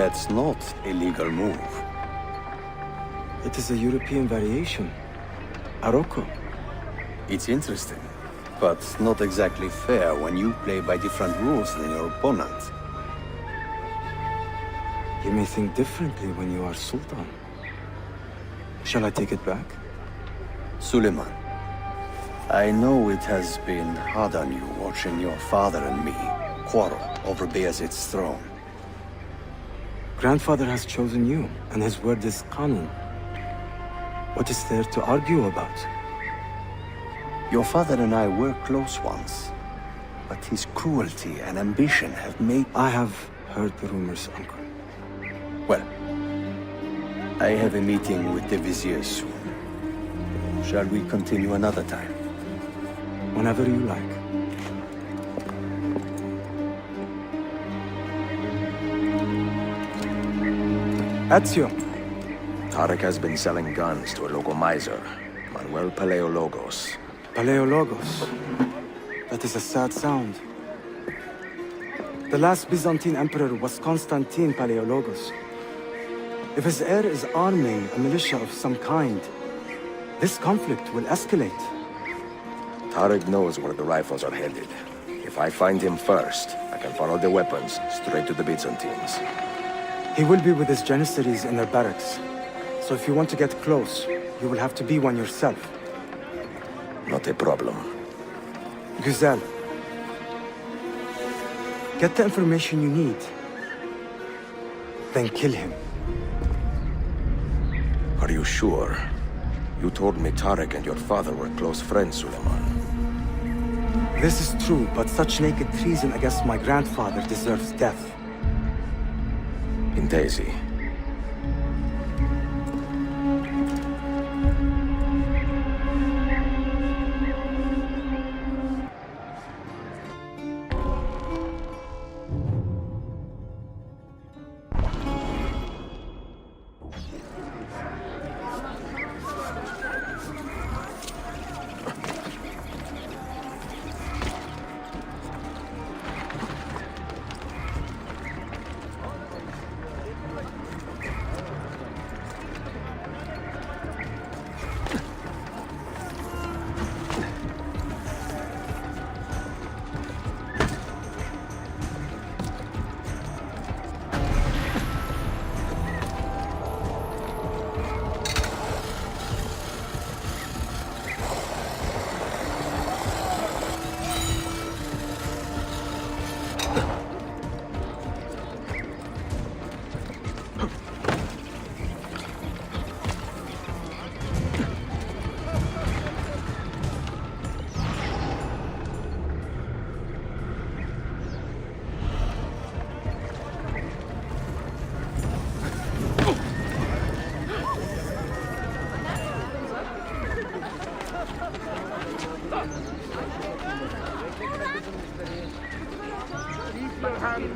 That's not a legal move. It is a European variation. Aroko. It's interesting, but not exactly fair when you play by different rules than your opponent. You may think differently when you are Sultan. Shall I take it back? Suleiman, I know it has been hard on you watching your father and me quarrel over Bayezid's throne. Grandfather has chosen you, and his word is Qanun. What is there to argue about? Your father and I were close once, but his cruelty and ambition have made... I have heard the rumors, Uncle. Well, I have a meeting with the Vizier soon. Shall we continue another time? Whenever you like. Ezio. Tarek has been selling guns to a local miser, Manuel Paleologos. Paleologos. That is a sad sound. The last Byzantine emperor was Constantine Paleologos. If his heir is arming a militia of some kind, this conflict will escalate. Tarek knows where the rifles are headed. If I find him first, I can follow the weapons straight to the Byzantines. He will be with his Janissaries in their barracks. So if you want to get close, you will have to be one yourself. Not a problem. Güzel. Get the information you need. Then kill him. Are you sure? You told me Tarek and your father were close friends, Suleiman. This is true, but such naked treason against my grandfather deserves death. Intesi.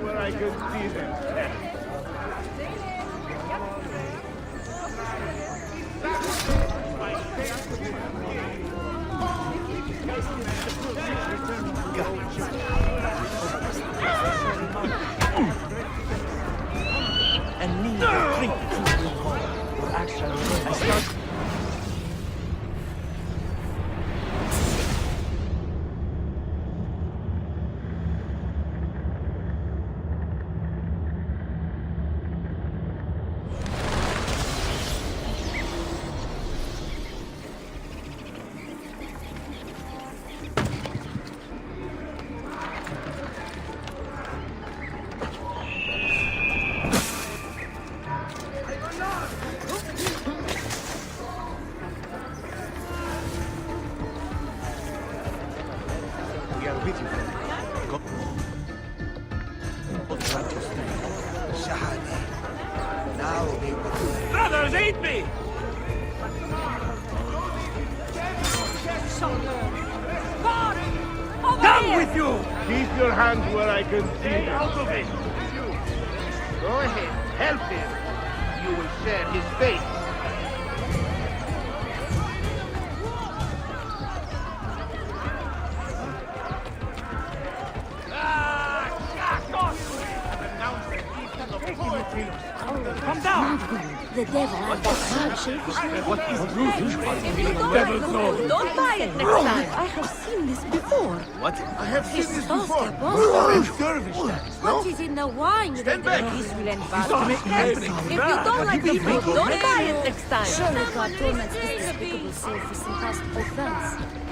Where I can see them. And me drink or actually I start. We are with you. Go. Shahadi. Now they will. Brothers, aid me! Down with you! Keep your hands where I can see them. Out of it! Go ahead, help him. You will share his fate. Come down! The devil and the shellfish. Don't buy it next time. I have seen this before. I have seen this Oh, before. Capone. Dervish, that is, no? What is in the wine? Stand back. This will end badly. If you don't like the food, don't buy it next time. Surely God torments this despicable soul for some past offense.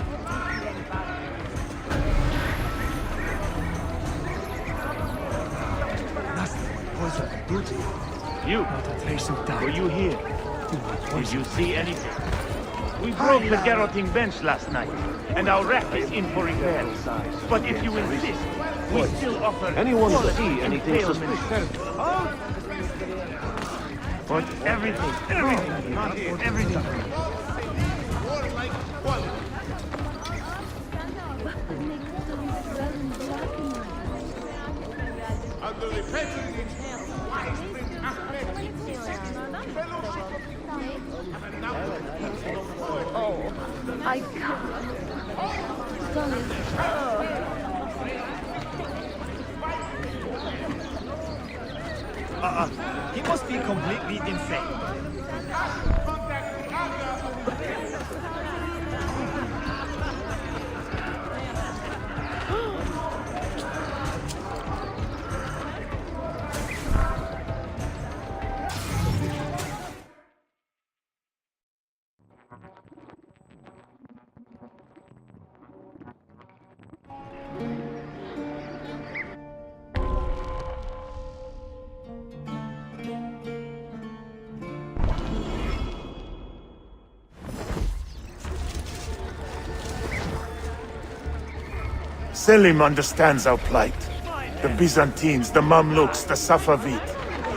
You, were you here? Did you see anything? We broke the garroting bench last night, and our rack is in for repairs. But if you insist, we still offer quality impalement service. But everything. Under the patronage of wise Prince Ahmed, the second fellowship of I can't. He must be completely insane. Selim understands our plight. The Byzantines, the Mamluks, the Safavid.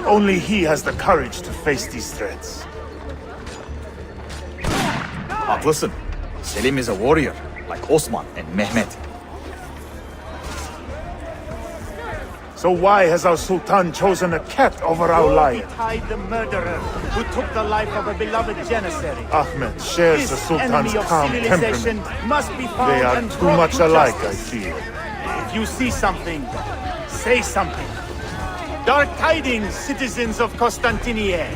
Only he has the courage to face these threats. Haklısın. Selim is a warrior, like Osman and Mehmet. So why has our Sultan chosen a cat over our lion? Tied the murderer who took the life of a beloved janissary. Ahmed shares the This Sultan's enemy of calm civilization temperament. must be found They are and too brought much to alike, I justice. feel. If you see something, say something. Dark tidings, citizens of Constantinople.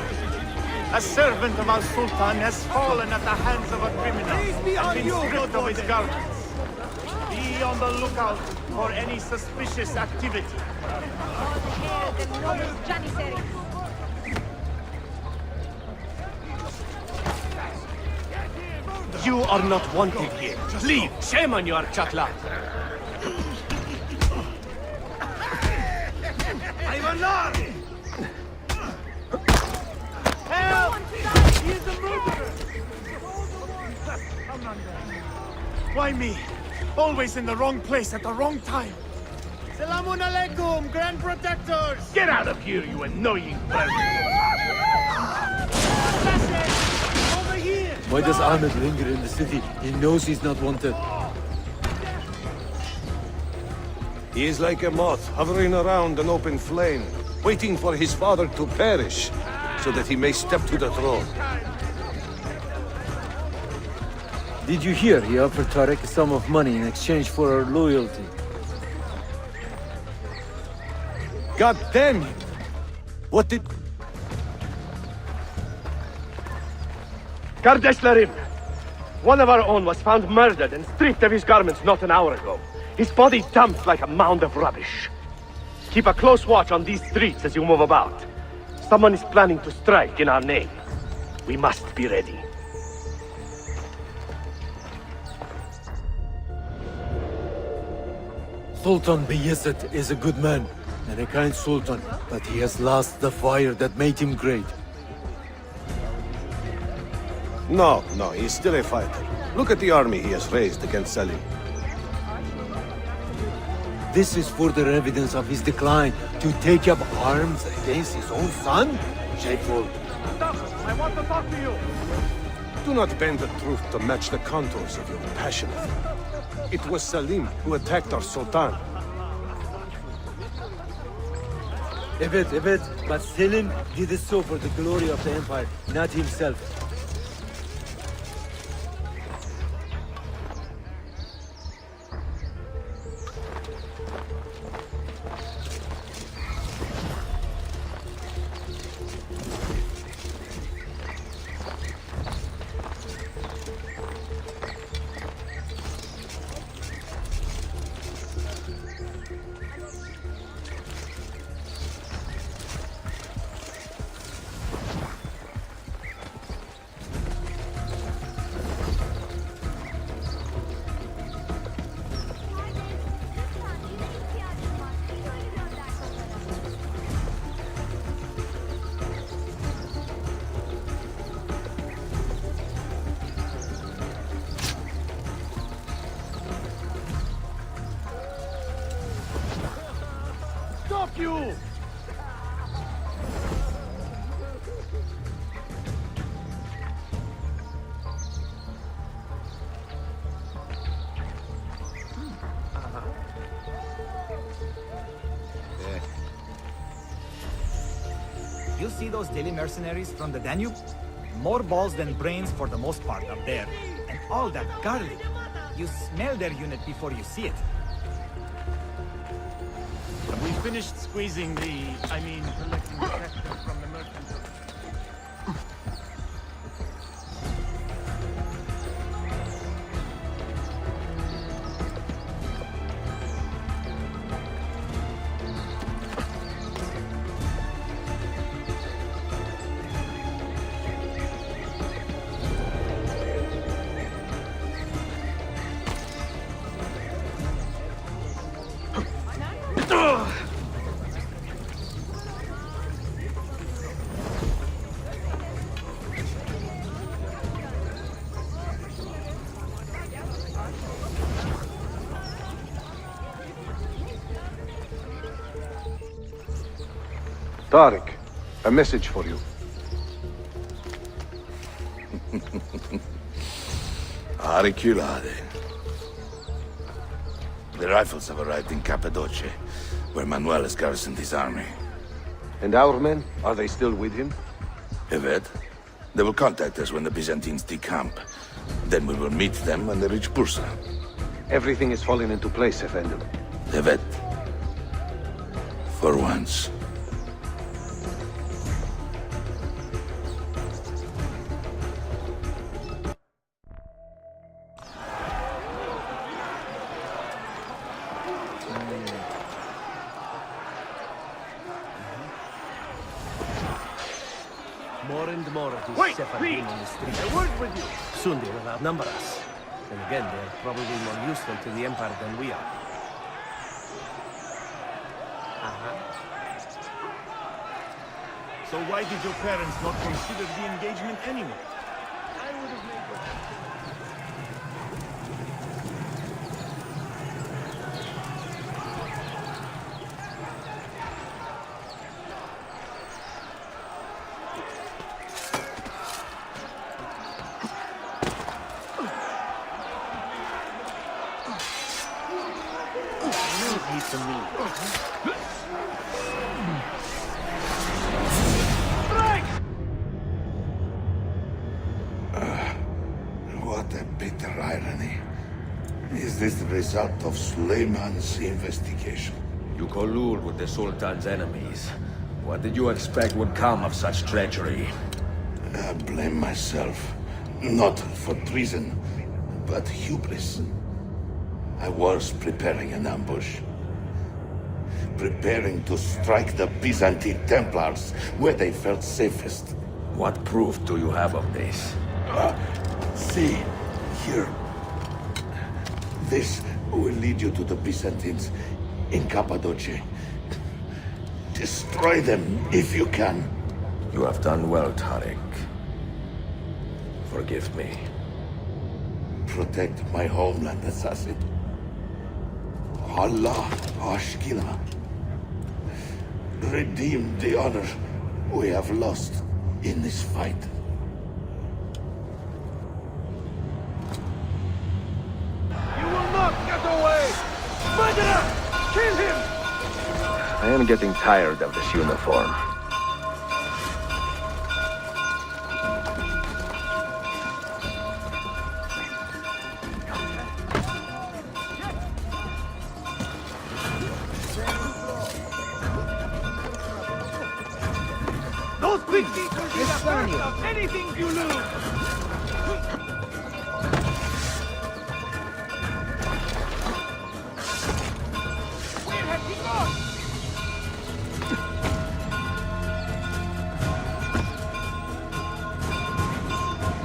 A servant of our Sultan has fallen at the hands of a criminal and been stripped of his garments. Be on the lookout for any suspicious activity. You are not wanted here. Leave! Shame on your chatla! Help! He is a murderer! Why me? Always in the wrong place at the wrong time. Salamun alaikum, Grand Protectors! Get out of here, you annoying vermin! Over here! Why does Ahmed linger in the city? He knows he's not wanted. He is like a moth hovering around an open flame, waiting for his father to perish, so that he may step to the throne. Did you hear he offered Tarek a sum of money in exchange for our loyalty? God damn it! What did... Kardeşlerim! One of our own was found murdered and stripped of his garments not an hour ago. His body dumped like a mound of rubbish. Keep a close watch on these streets as you move about. Someone is planning to strike in our name. We must be ready. Sultan Bayezid is a good man and a kind sultan, but he has lost the fire that made him great. No, he's still a fighter. Look at the army he has raised against Selim. This is further evidence of his decline. To take up arms against his own son? Shameful. I want to talk to you! Do not bend the truth to match the contours of your passion. It was Selim who attacked our Sultan. Evet, but Selim did it so for the glory of the empire, not himself. see those daily mercenaries from the Danube? More balls than brains for the most part up there. And all that garlic. You smell their unit before you see it. We finished squeezing collecting the sector from the merchants. Tariq, a message for you. Auriculade. The rifles have arrived in Cappadocia, where Manuel has garrisoned his army. And our men, are they still with him? Evet. They will contact us when the Byzantines decamp. Then we will meet them when they reach Bursa. Everything is falling into place, Effendim. Evet. For once. More and more of these Wait, Sephardim please! on the street. A word with you! Soon they will outnumber us. And again, they are probably more useful to the Empire than we are. So why did your parents not consider the engagement anyway? I would have made What a bitter irony. Is this the result of Suleiman's investigation? You collude with the Sultan's enemies. What did you expect would come of such treachery? I blame myself. Not for treason, but hubris. I was preparing an ambush. Preparing to strike the Byzantine Templars where they felt safest. What proof do you have of this? See, here. This will lead you to the Byzantines in Cappadocia. Destroy them if you can. You have done well, Tariq. Forgive me. Protect my homeland, assassin. Allah Ashkina. Redeem the honor we have lost in this fight. You will not get away! Murderer! Kill him! I am getting tired of this uniform. Those piggies will be the first of anything you lose! Where has he gone?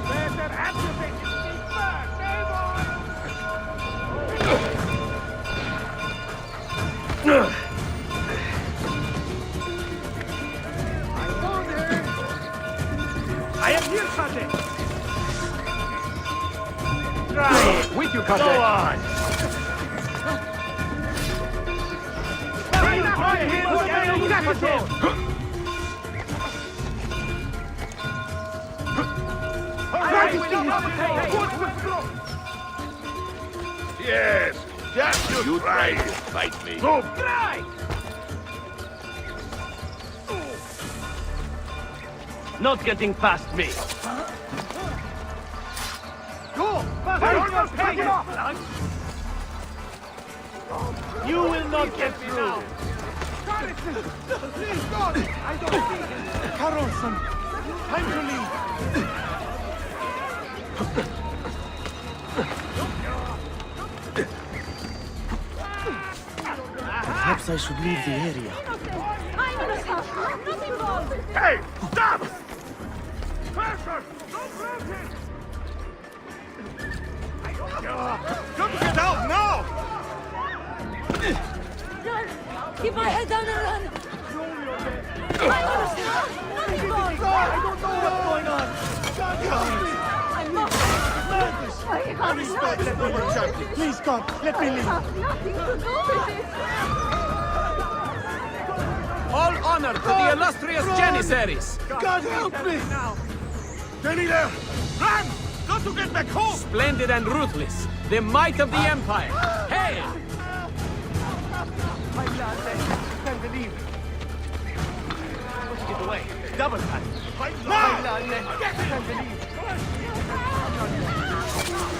Better activate his feet first, eh, boy? I am here, Kate! Try it! With you, Go Kate! on! Yes, just you try to fight me. Go! Try! not getting past me. Go! You will not get through. Please, God! I don't see him. Carlson, time to leave. Perhaps I should leave the area. I'm innocent. I'm not involved. Hey! Stop! Person! Don't grab him! Don't get out now! Run! Keep my head down and run! I'm innocent. Not involved. I don't know what's going on. I'm not. I have Respect, let me nothing to do work out. with it. Please, God, let me I leave. have nothing to do with it. All honor to the illustrious Janissaries! God help me! Stay there! Run! Got to get back home! Splendid and ruthless, the might of the Empire! Hail! Can't believe. Get away. Double time.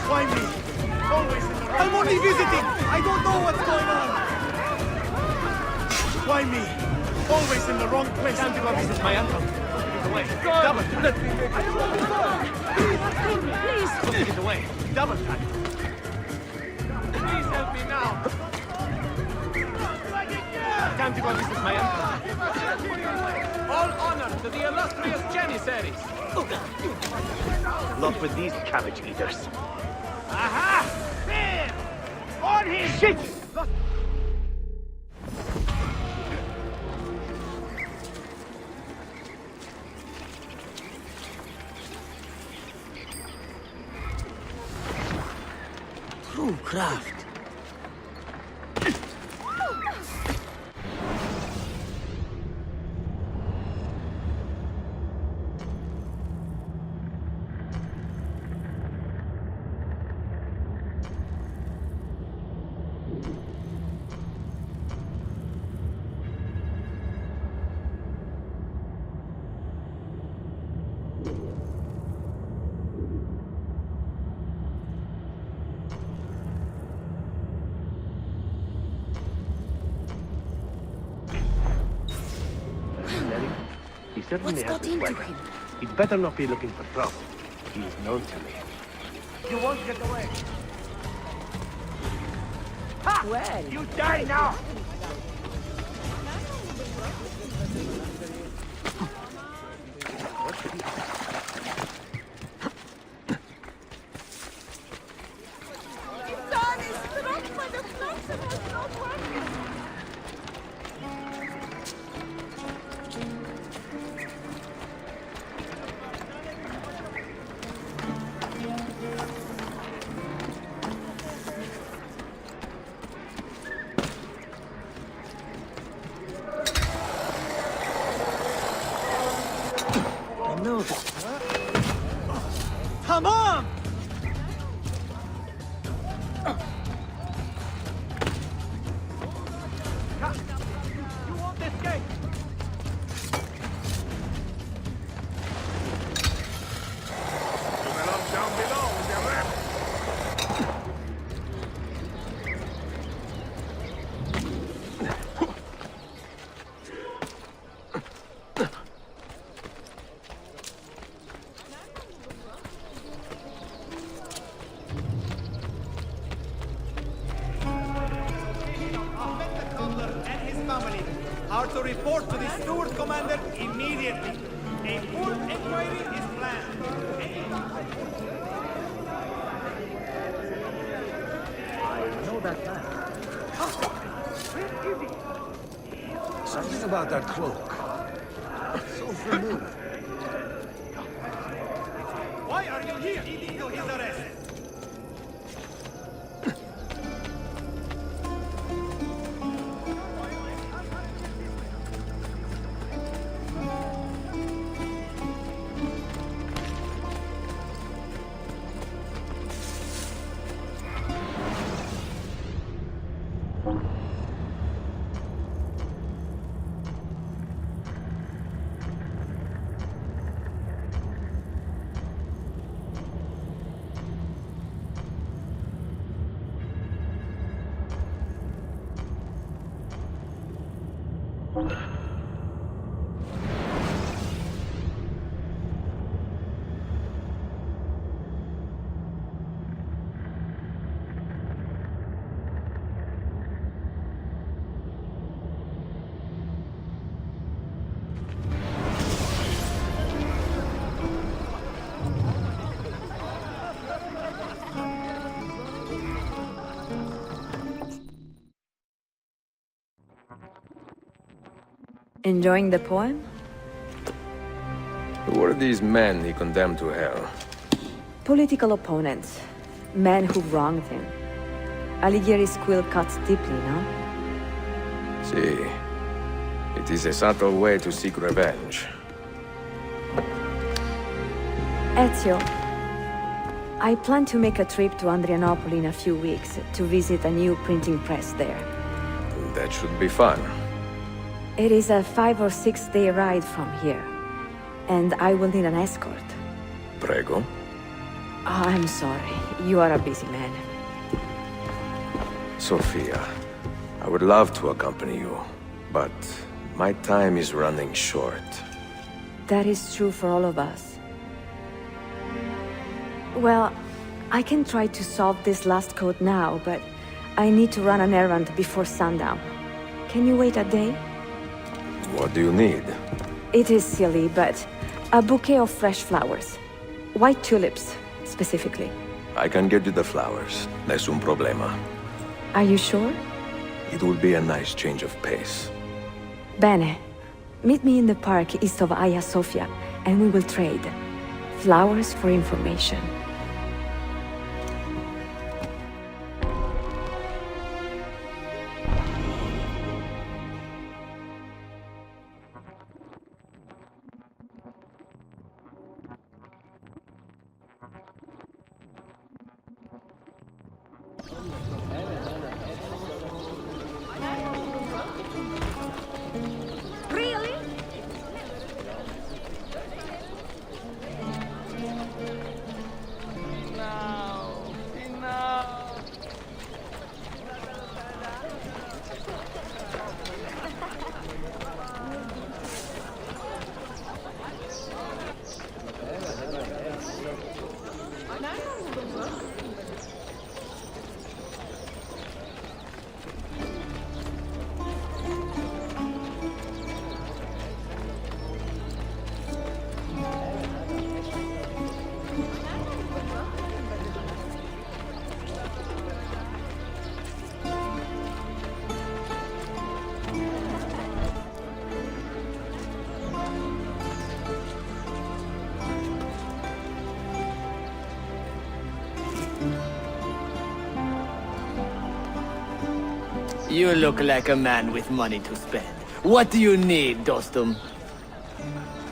Why me? Always in the wrong I'm only visiting! I don't know what's going on! Why me? Always in the wrong place. Time to go visit my uncle. Get away. Double time. Please. Get away. Double time. Please help me now. Time to go visit my uncle. All honor to the illustrious Janissaries! Not with these cabbage eaters. Aha! There! On him! Shit! True craft. He certainly What's has got the into swagger. him? He'd better not be looking for trouble. He is known to me. You won't get away. Well, You die now! Don is struck by the flux and has no weapon. I know that. Come on! You won't escape! You belong down below with your rep. Ahmed the Cobbler and his family are to report to the Steward Commander immediately. A full inquiry is planned. I know that man. Something about that cloak. So familiar. Why are you here? Leading to his arrest. Enjoying the poem? Who were these men he condemned to hell? Political opponents. Men who wronged him. Alighieri's quill cuts deeply, no? See, it is a subtle way to seek revenge. Ezio, I plan to make a trip to Andrianople in a few weeks to visit a new printing press there. That should be fun. It is a 5 or 6 day ride from here, and I will need an escort. Prego. Oh, I'm sorry. You are a busy man. Sophia, I would love to accompany you, but my time is running short. That is true for all of us. Well, I can try to solve this last code now, but I need to run an errand before sundown. Can you wait a day? What do you need? It is silly, but a bouquet of fresh flowers. White tulips, specifically. I can get you the flowers. Nessun problema. Are you sure? It will be a nice change of pace. Bene. Meet me in the park east of Hagia Sophia, and we will trade. Flowers for information. Really? You look like a man with money to spend. What do you need, Dostum?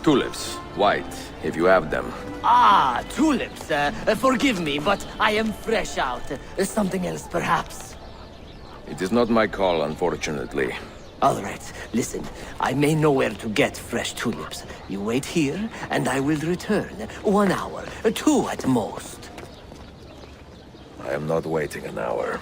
Tulips. White, if you have them. Ah, tulips. Forgive me, but I am fresh out. Something else, perhaps? It is not my call, unfortunately. All right, listen. I may know where to get fresh tulips. You wait here, and I will return. 1 hour, 2 at most. I am not waiting an hour.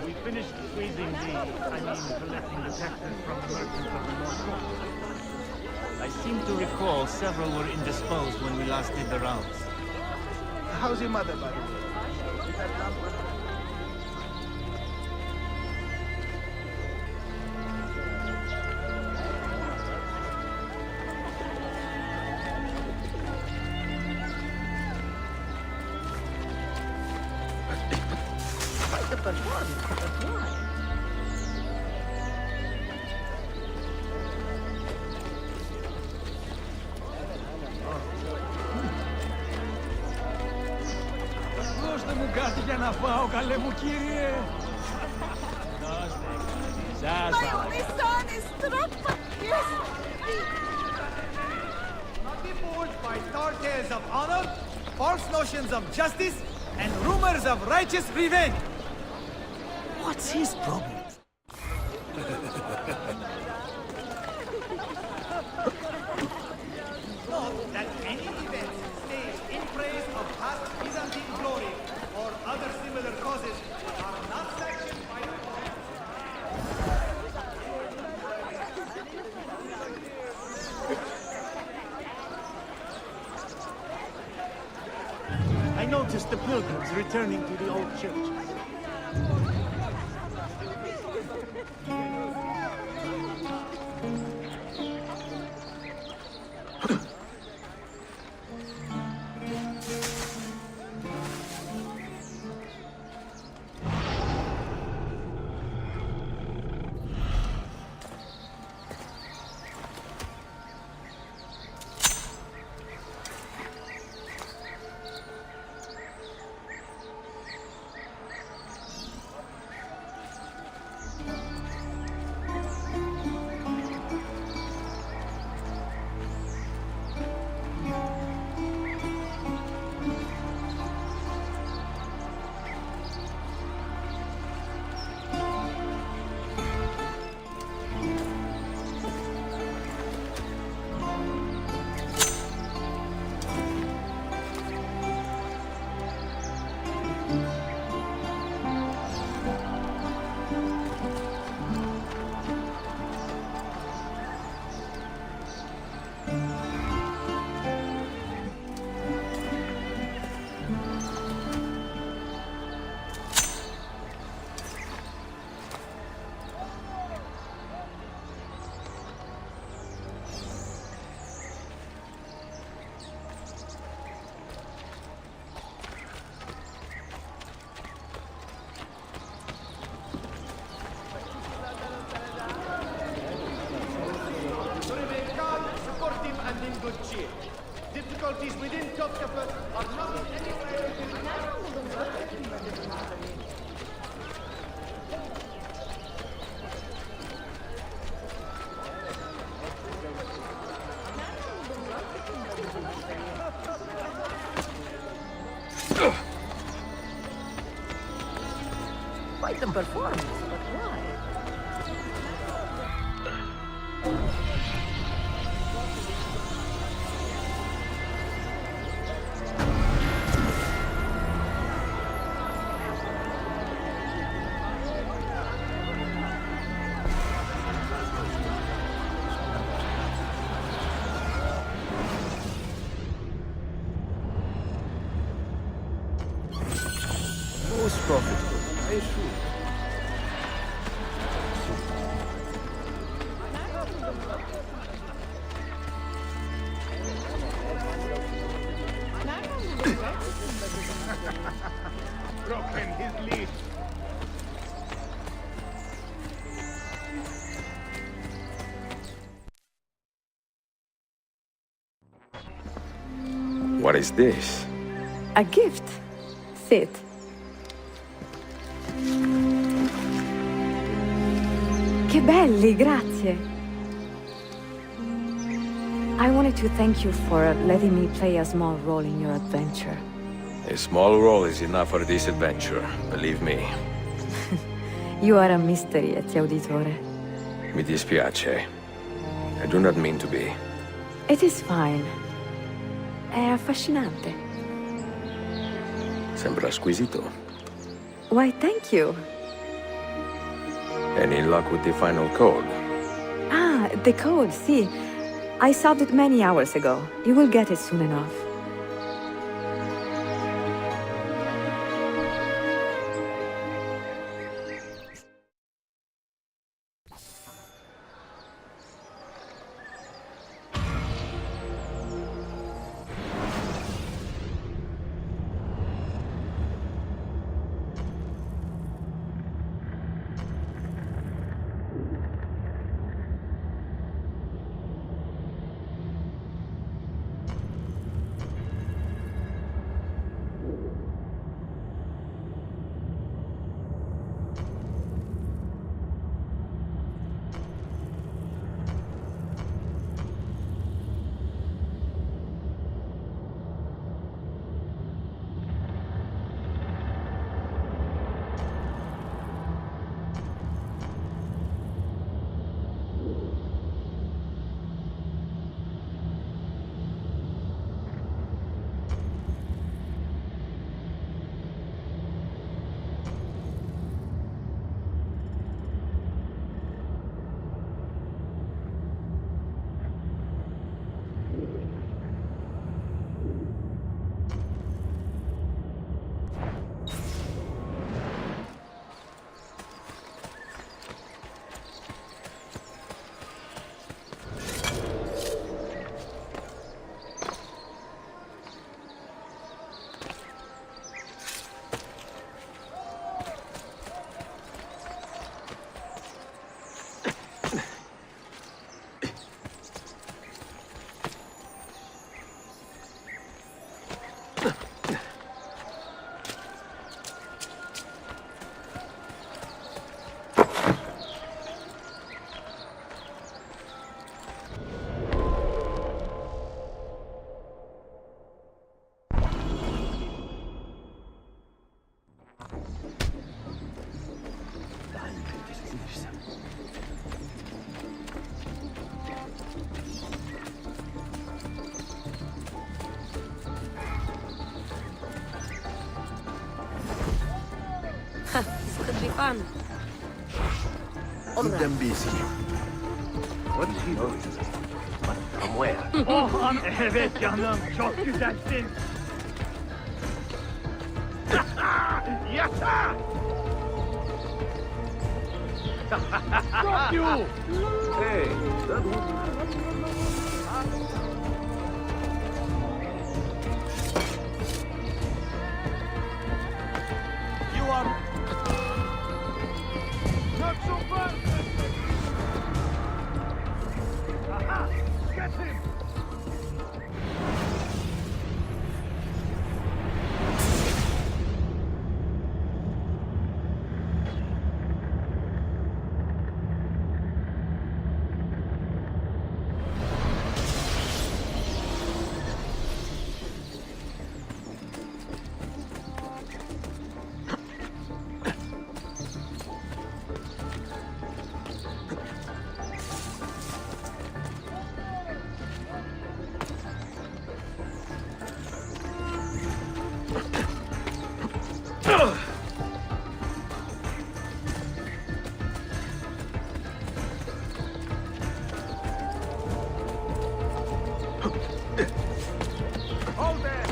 We finished squeezing collecting the taxes from the merchants of the North. I seem to recall several were indisposed when we last did the rounds. How's your mother, by the way? Δώστε μου κάτι για να φάω, καλέ μου κύριε. Δώστε κάτι, σας My only son is trapped. Yes. Not be fooled by dark tales of honor, false notions of justice, and rumors of righteous revenge. What's his problem? Note that any event staged in praise of past Byzantine glory or other similar causes are not sanctioned by the law. I noticed just the pilgrims returning to the old churches. Difficulties within Topkapi are not Quite a performance, but why? Most profitable, I assure you. broken his lead. What is this? A gift. Sit. Che belli, grazie. I wanted to thank you for letting me play a small role in your adventure. A small role is enough for this adventure, believe me. You are a mystery, Ezio Auditore. Mi dispiace. I do not mean to be. It is fine. È affascinante. Sembra squisito. Why, thank you. Any luck with the final code? Ah, the code, see. I solved it many hours ago. You will get it soon enough. fun. Keep them busy. What is he doing? But from where? Oh, evet canım. Çok güzelsin. Yata! Got you! Hey, that You are... Not so fast! Aha! Get him! Hold there!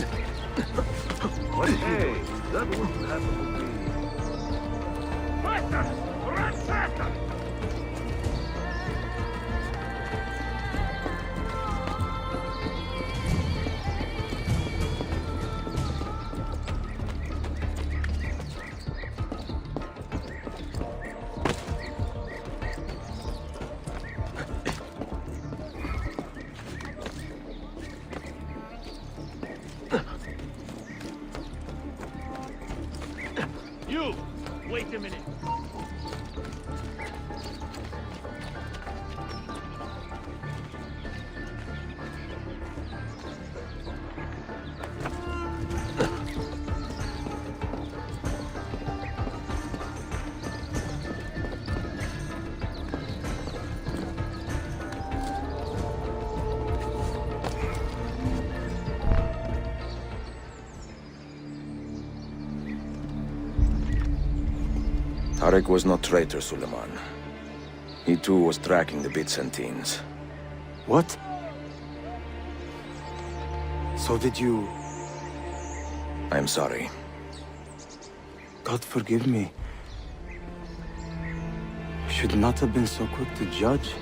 What? Hey, that wouldn't happen to me. Faster! Run faster! You! Wait a minute. Tarek was no traitor, Suleiman. He too was tracking the Byzantines. What? So did you... I'm sorry. God forgive me. I should not have been so quick to judge.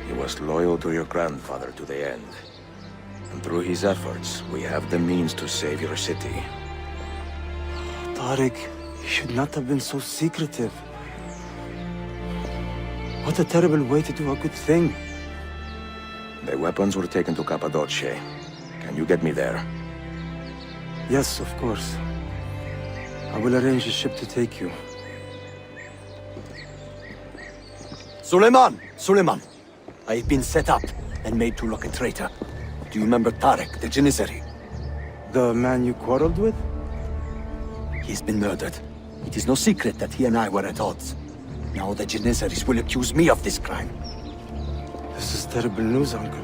He was loyal to your grandfather to the end. And through his efforts, we have the means to save your city. Tariq, you should not have been so secretive. What a terrible way to do a good thing. The weapons were taken to Cappadocia. Can you get me there? Yes, of course. I will arrange a ship to take you. Suleiman! Suleiman! I've been set up and made to look a traitor. Do you remember Tarek, the Janissary? The man you quarreled with? He's been murdered. It is no secret that he and I were at odds. Now the Janissaries will accuse me of this crime. This is terrible news, Uncle.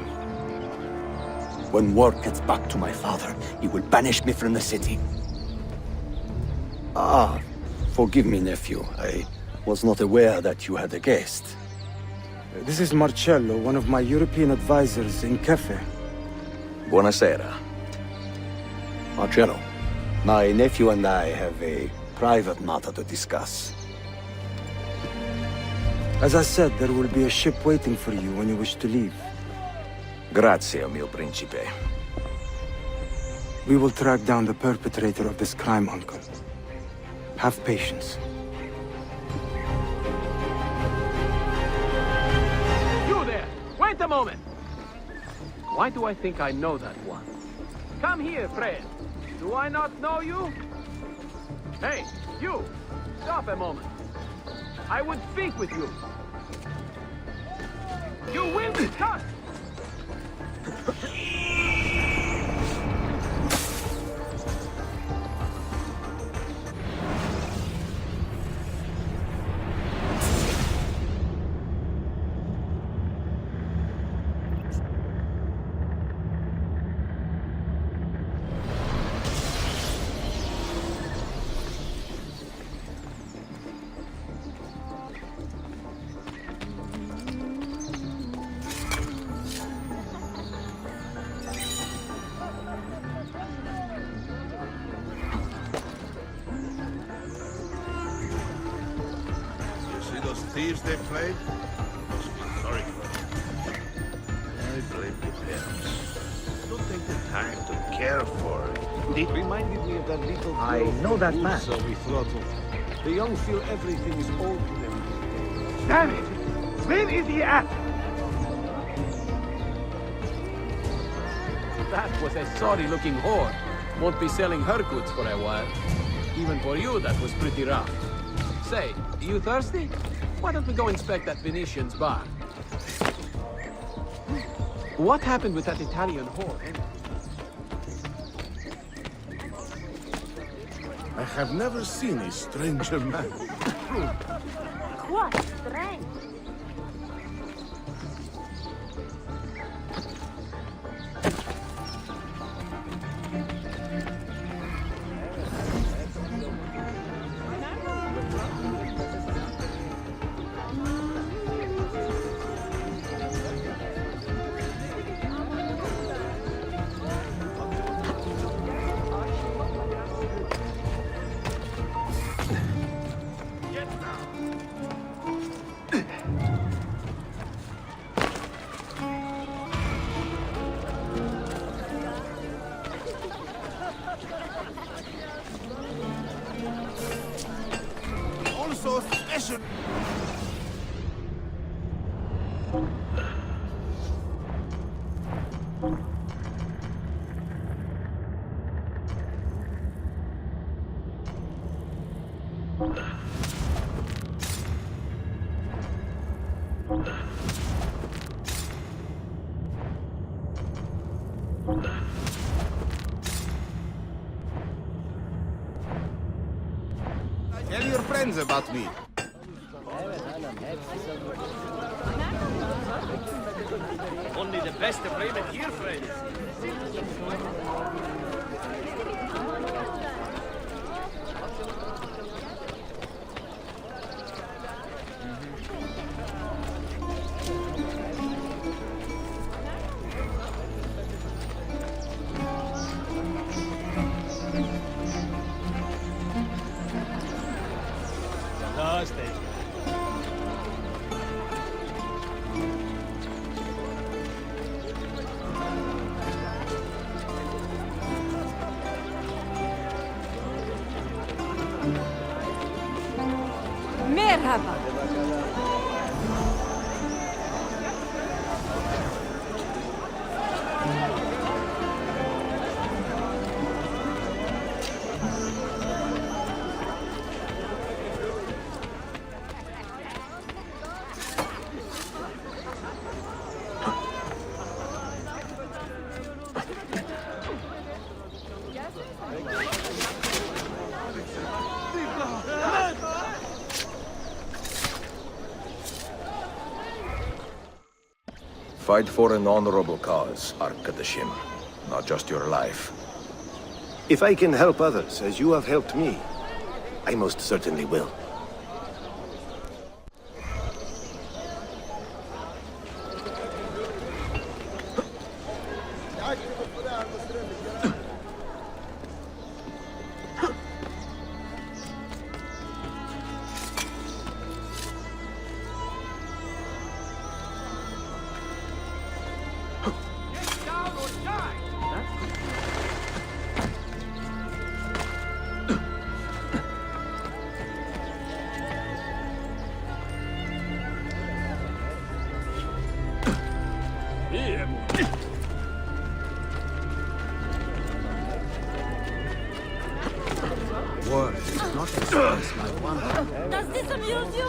When word gets back to my father, he will banish me from the city. Ah, forgive me, nephew. I was not aware that you had a guest. This is Marcello, one of my European advisors in Cafe. Buonasera. Marcello, my nephew and I have a private matter to discuss. As I said, there will be a ship waiting for you when you wish to leave. Grazie, mio principe. We will track down the perpetrator of this crime, Uncle. Have patience. You there! Wait a moment! Why do I think I know that one? Come here, friend. Do I not know you? Hey, you! Stop a moment. I would speak with you. You will be touched! games they played? Must be sorry for them. I blame the parents. Don't take the time to care for it. It reminded me of that little I know that man. we throttled. The young feel everything is old to them. Damn it! Where is he at? That was a sorry-looking whore. Won't be selling her goods for a while. Even for you, that was pretty rough. Say, you thirsty? Why don't we go inspect that Venetian's bar? What happened with that Italian whore? I have never seen a stranger man. What strange. Also special. Tell your friends about me. Only the best of Raven here, friends. مرحبا. Fight for an honorable cause, Arkadashim, not just your life. If I can help others as you have helped me, I most certainly will. Does this amuse you?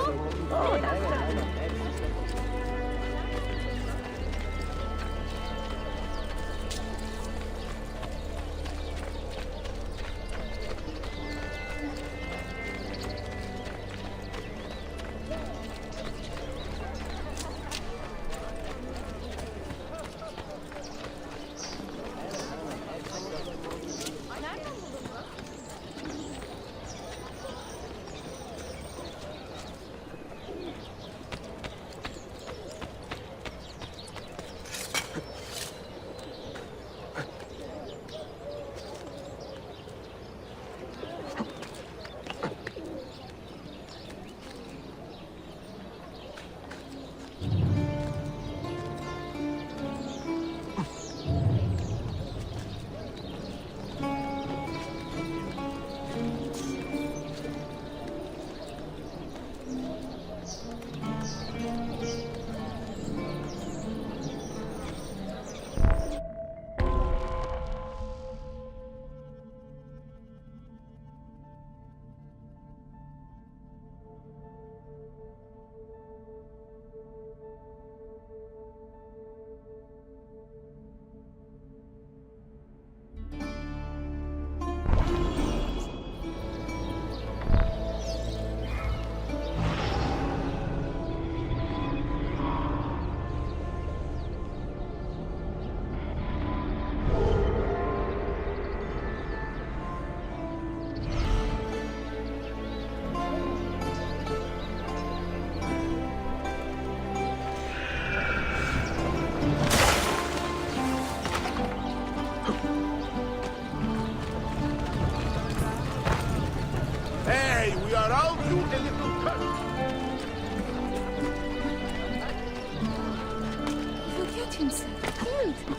kimsin? Değil miydin?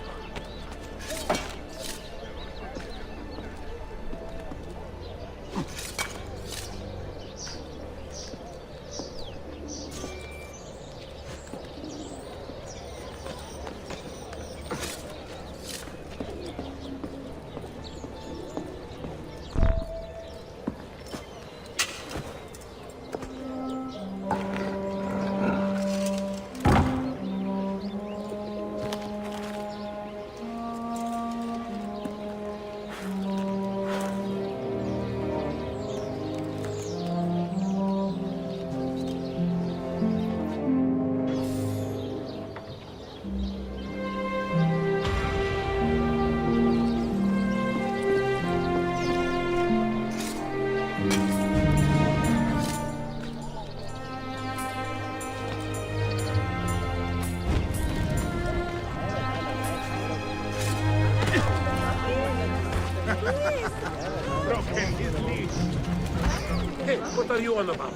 Broken his leash. Hey, what are you on about?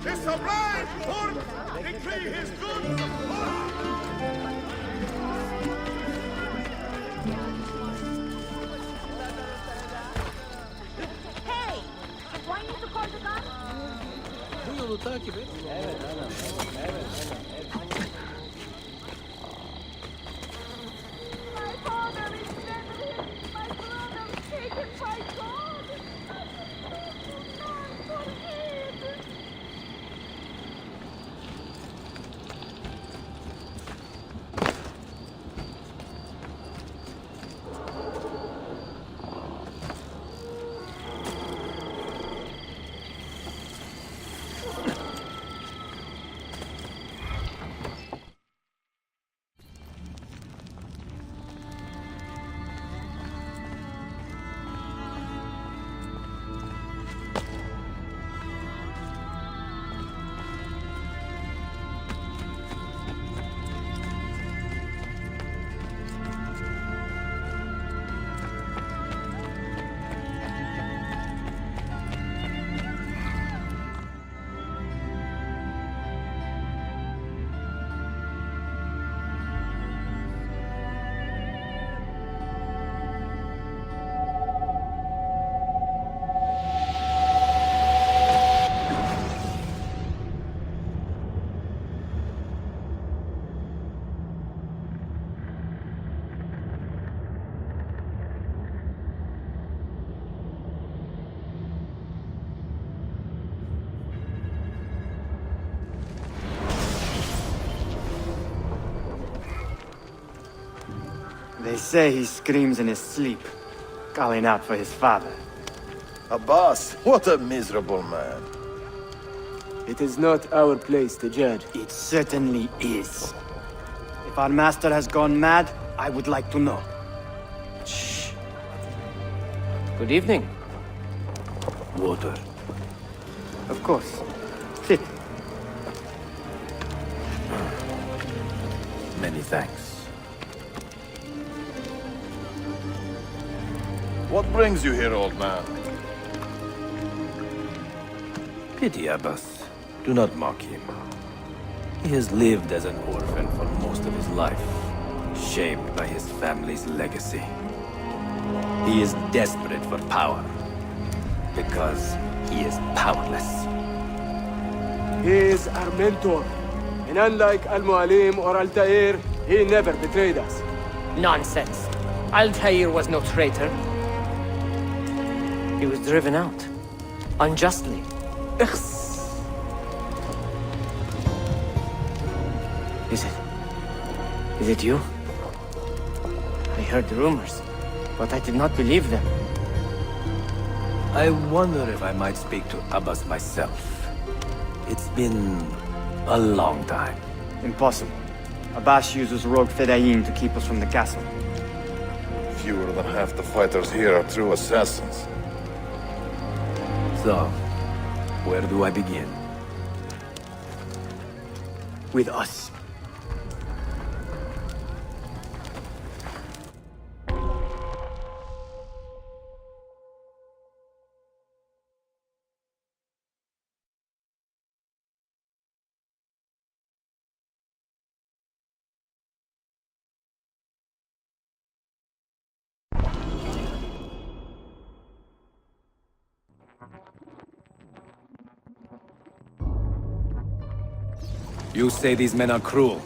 His sublime court decree his goods. Hey! Do I need to call the gun? Buyurun takip et. My father is dead. My brother taken by God. None for him. They say he screams in his sleep, calling out for his father. Abbas, what a miserable man. It is not our place to judge. It certainly is. If our master has gone mad, I would like to know. Shh. Good evening. Water. Of course. Sit. Many thanks. What brings you here, old man? Pity Abbas. Do not mock him. He has lived as an orphan for most of his life, shaped by his family's legacy. He is desperate for power, because he is powerless. He is our mentor. And unlike Al-Mualim or Altair, he never betrayed us. Nonsense. Altair was no traitor. He was driven out. Unjustly. Is it you? I heard the rumors, but I did not believe them. I wonder if I might speak to Abbas myself. It's been a long time. Impossible. Abbas uses rogue Fedayeen to keep us from the castle. Fewer than half the fighters here are true assassins. So, where do I begin? With us. You say these men are cruel.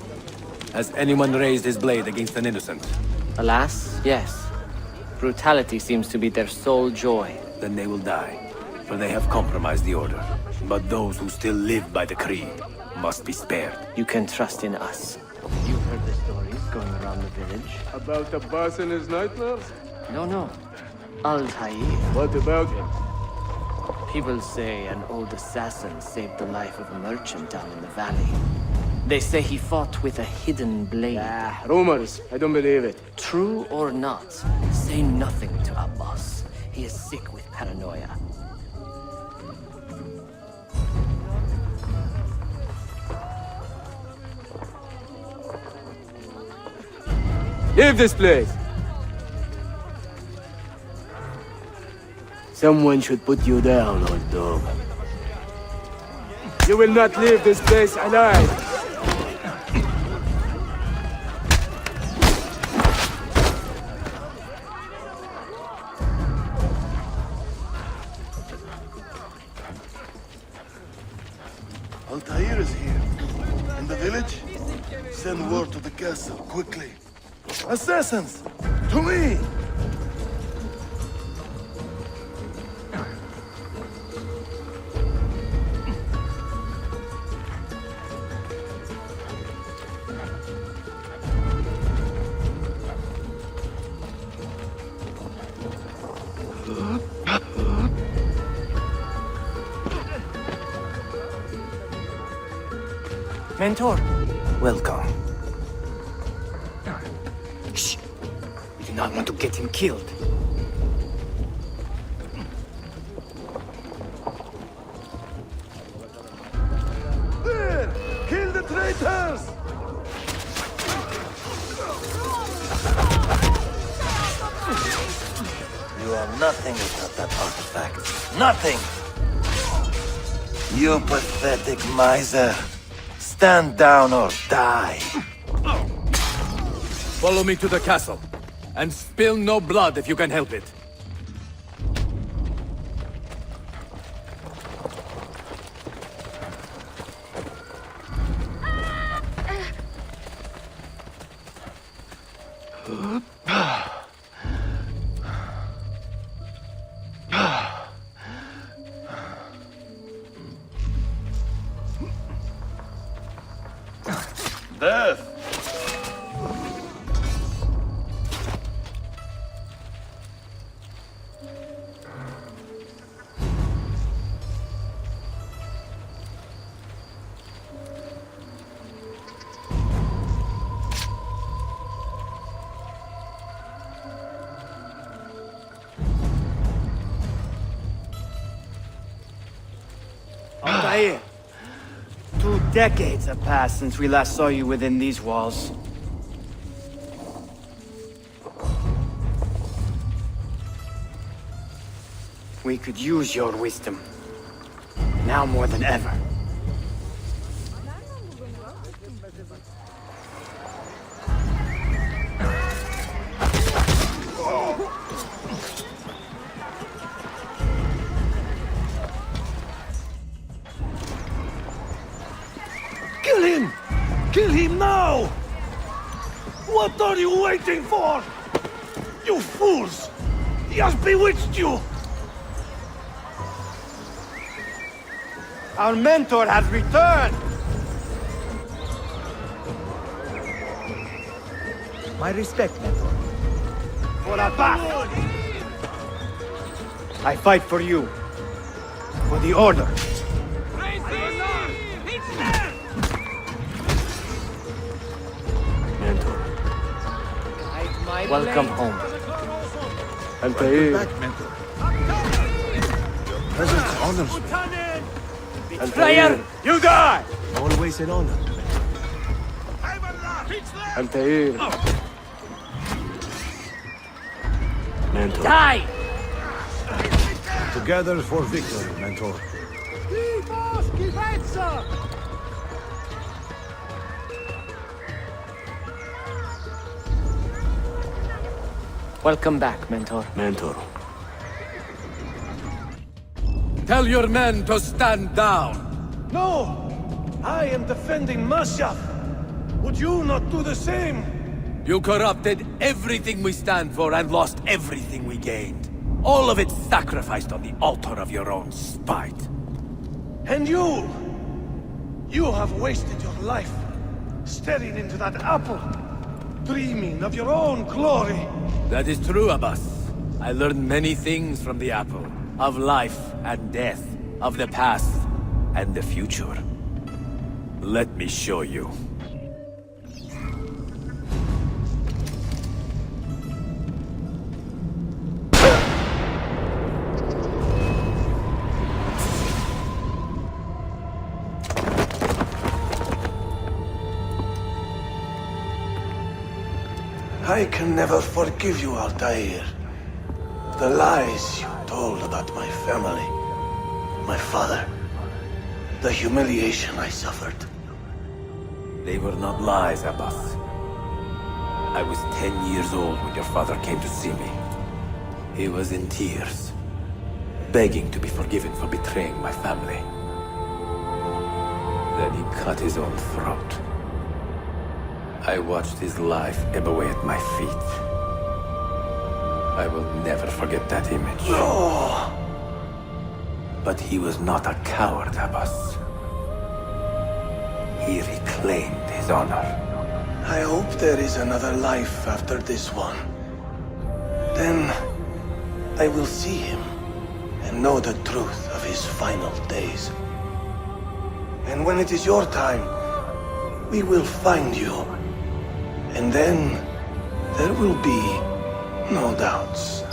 Has anyone raised his blade against an innocent? Alas, yes. Brutality seems to be their sole joy. Then they will die, for they have compromised the Order. But those who still live by the creed must be spared. You can trust in us. You heard the stories going around the village? About Abbas and his nightmares? No. Altair. What about him? People say an old assassin saved the life of a merchant down in the valley. They say he fought with a hidden blade. Rumors. I don't believe it. True or not, say nothing to Abbas. He is sick with paranoia. Leave this place! Someone should put you down, old dog. You will not leave this place alive. Altair is here. In the village? Send word to the castle, quickly. Assassins! To me! Mentor, Welcome. shh. You do not want to get him killed. There! Kill the traitors! You are nothing without that artifact. Nothing! You pathetic miser. Stand down or die. Follow me to the castle. And spill no blood if you can help it. Death! Altair, 2 decades have passed since we last saw you within these walls. We could use your wisdom. Now more than ever. Kill him! Kill him now! What are you waiting for? You fools! He has bewitched you! Our mentor has returned! My respect, Mentor. For Abbas! I fight for you. For the Order. Mentor. Welcome home. Altair. Back, Mentor. Presence honors me. Betrayer! You die! Always an honor. Altair. Mentor. Die! Together for victory, Mentor. Welcome back, Mentor. Mentor. Tell your men to stand down. No! I am defending Mashaf. Would you not do the same? You corrupted everything we stand for and lost everything we gained. All of it sacrificed on the altar of your own spite. And you! You have wasted your life, staring into that apple, dreaming of your own glory. That is true, Abbas. I learned many things from the apple. Of life and death. Of the past and the future. Let me show you. I can never forgive you, Altair. The lies you told about my family, my father, the humiliation I suffered. They were not lies, Abbas. I was 10 years old when your father came to see me. He was in tears, begging to be forgiven for betraying my family. Then he cut his own throat. I watched his life ebb away at my feet. I will never forget that image. No! But he was not a coward, Abbas. He reclaimed his honor. I hope there is another life after this one. Then I will see him and know the truth of his final days. And when it is your time, we will find you. And then there will be no doubts.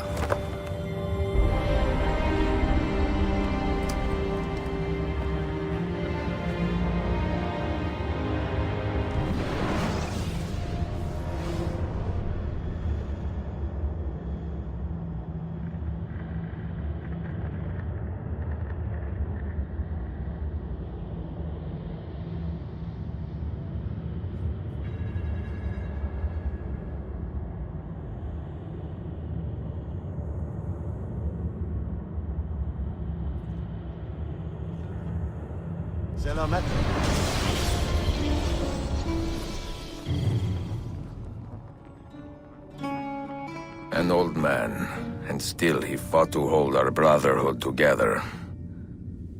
An old man, and still he fought to hold our brotherhood together.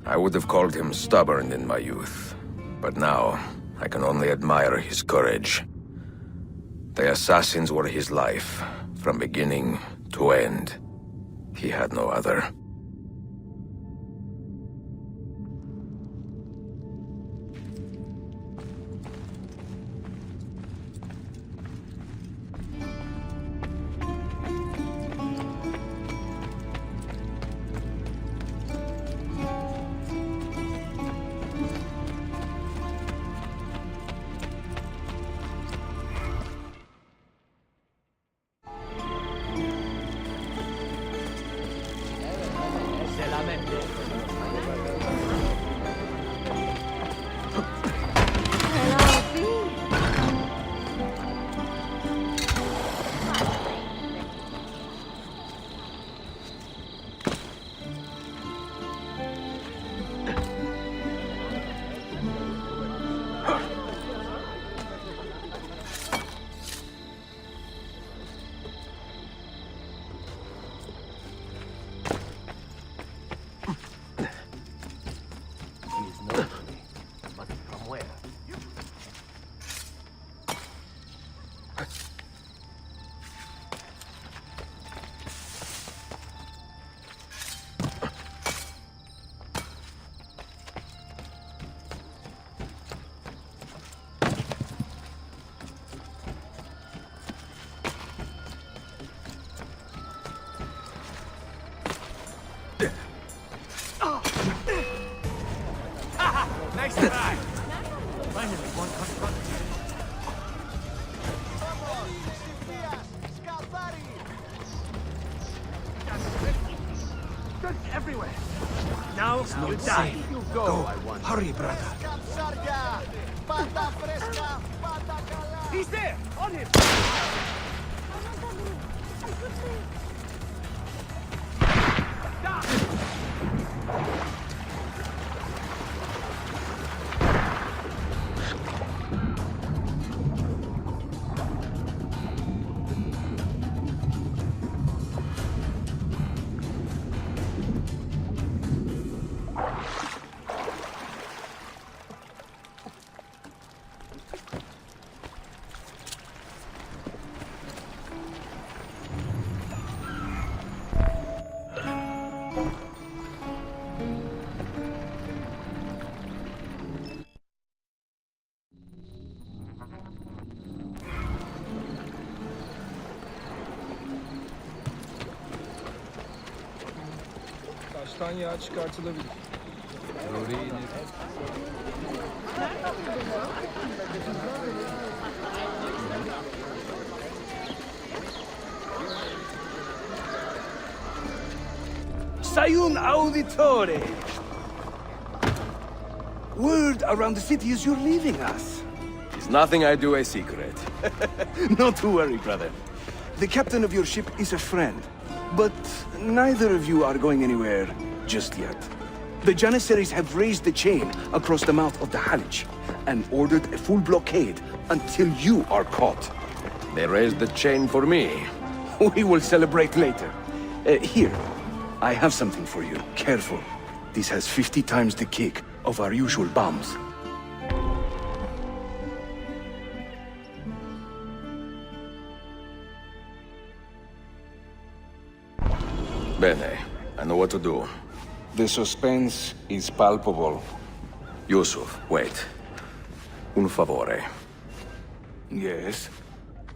I would have called him stubborn in my youth, but now I can only admire his courage. The assassins were his life, from beginning to end. He had no other. Nice try! Finally, one confronted. Goods everywhere! Now you die! You go! Hurry, brother! He's there! On him! Taştan yağ çıkartılabilir. Sayun Auditore! Word around the city is you're leaving us. Is nothing I do a secret. Not to worry, brother. The captain of your ship is a friend, but neither of you are going anywhere just yet. The Janissaries have raised the chain across the mouth of the Halij and ordered a full blockade until you are caught. They raised the chain for me. We will celebrate later. Here, I have something for you. Careful. This has 50 times the kick of our usual bombs. Bene, I know what to do. The suspense is palpable. Yusuf, wait. Un favore. Yes?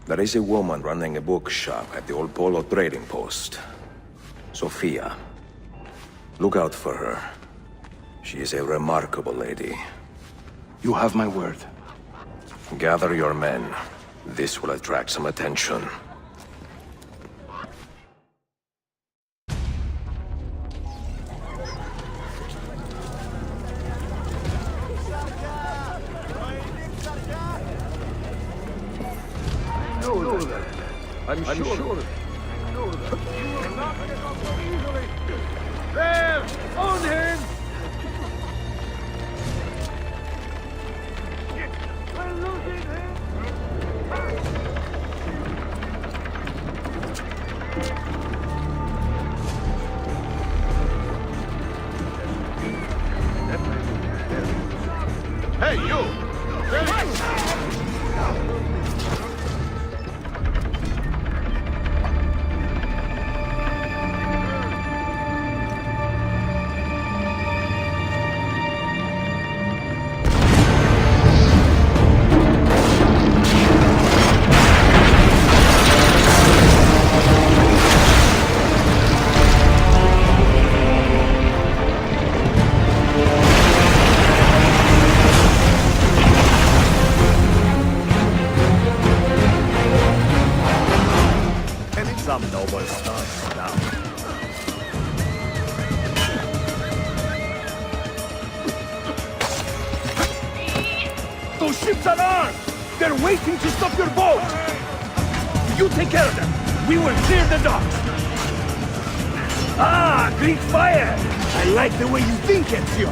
There is a woman running a bookshop at the Old Polo trading post. Sophia. Look out for her. She is a remarkable lady. You have my word. Gather your men. This will attract some attention. I'm sure. There! On him! We're losing him! Hey, you! Some noble stars now. Those ships are armed! They're waiting to stop your boat! You take care of them! We will clear the docks! Ah, Greek fire! I like the way you think, Ezio!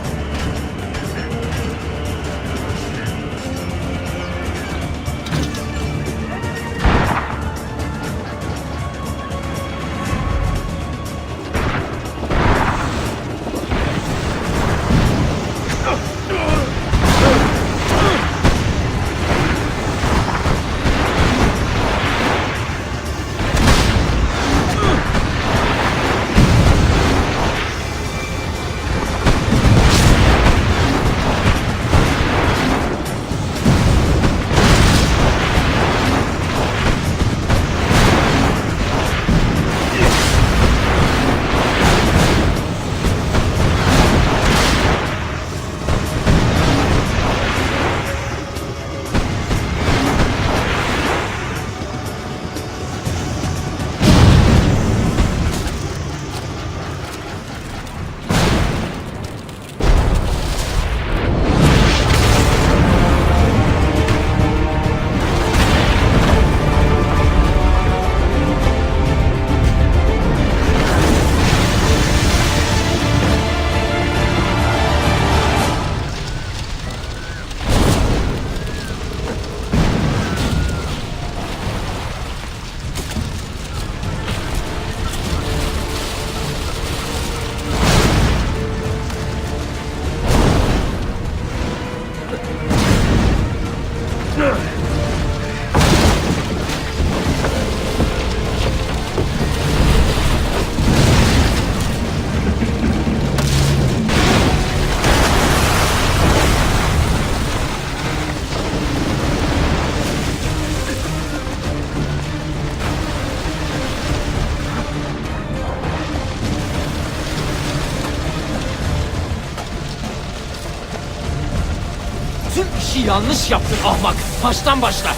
işi yanlış yaptın ahmak. Baştan başla.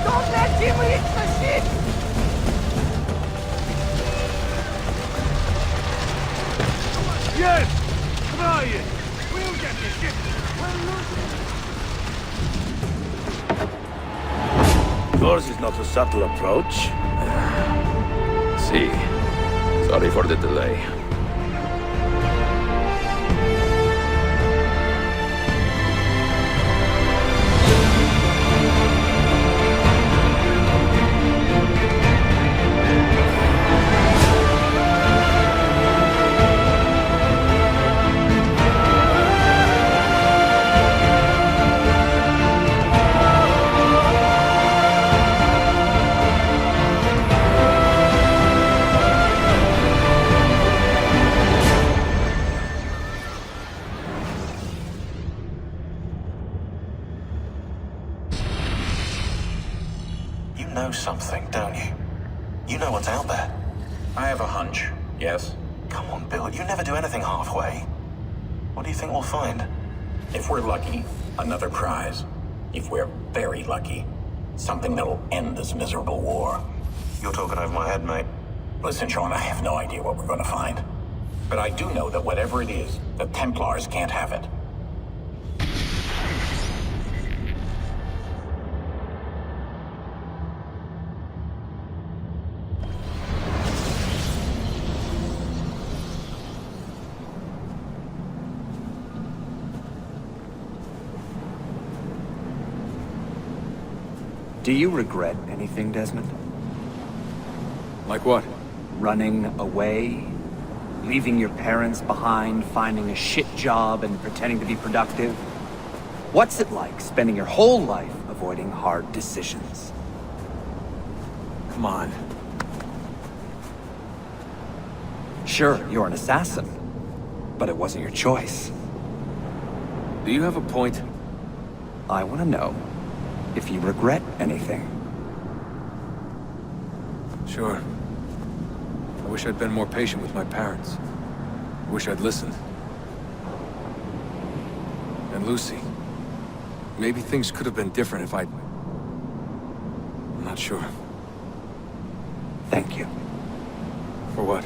Don't let him reach the ship! Yes! Try it! We'll get the ship! Yours is not a subtle approach. See. Sorry for the delay. You know something, don't you? You know what's out there. I have a hunch, yes. Come on, Bill, you never do anything halfway. What do you think we'll find? If we're lucky, another prize. If we're very lucky, something that'll end this miserable war. You're talking over my head, mate. Listen, Sean, I have no idea what we're going to find. But I do know that whatever it is, the Templars can't have it. Do you regret anything, Desmond? Like what? Running away? Leaving your parents behind, finding a shit job, and pretending to be productive? What's it like spending your whole life avoiding hard decisions? Come on. Sure, you're an assassin, but it wasn't your choice. Do you have a point? I want to know if you regret anything. Sure. I wish I'd been more patient with my parents. I wish I'd listened. And Lucy. Maybe things could have been different if I'd... I'm not sure. Thank you. For what?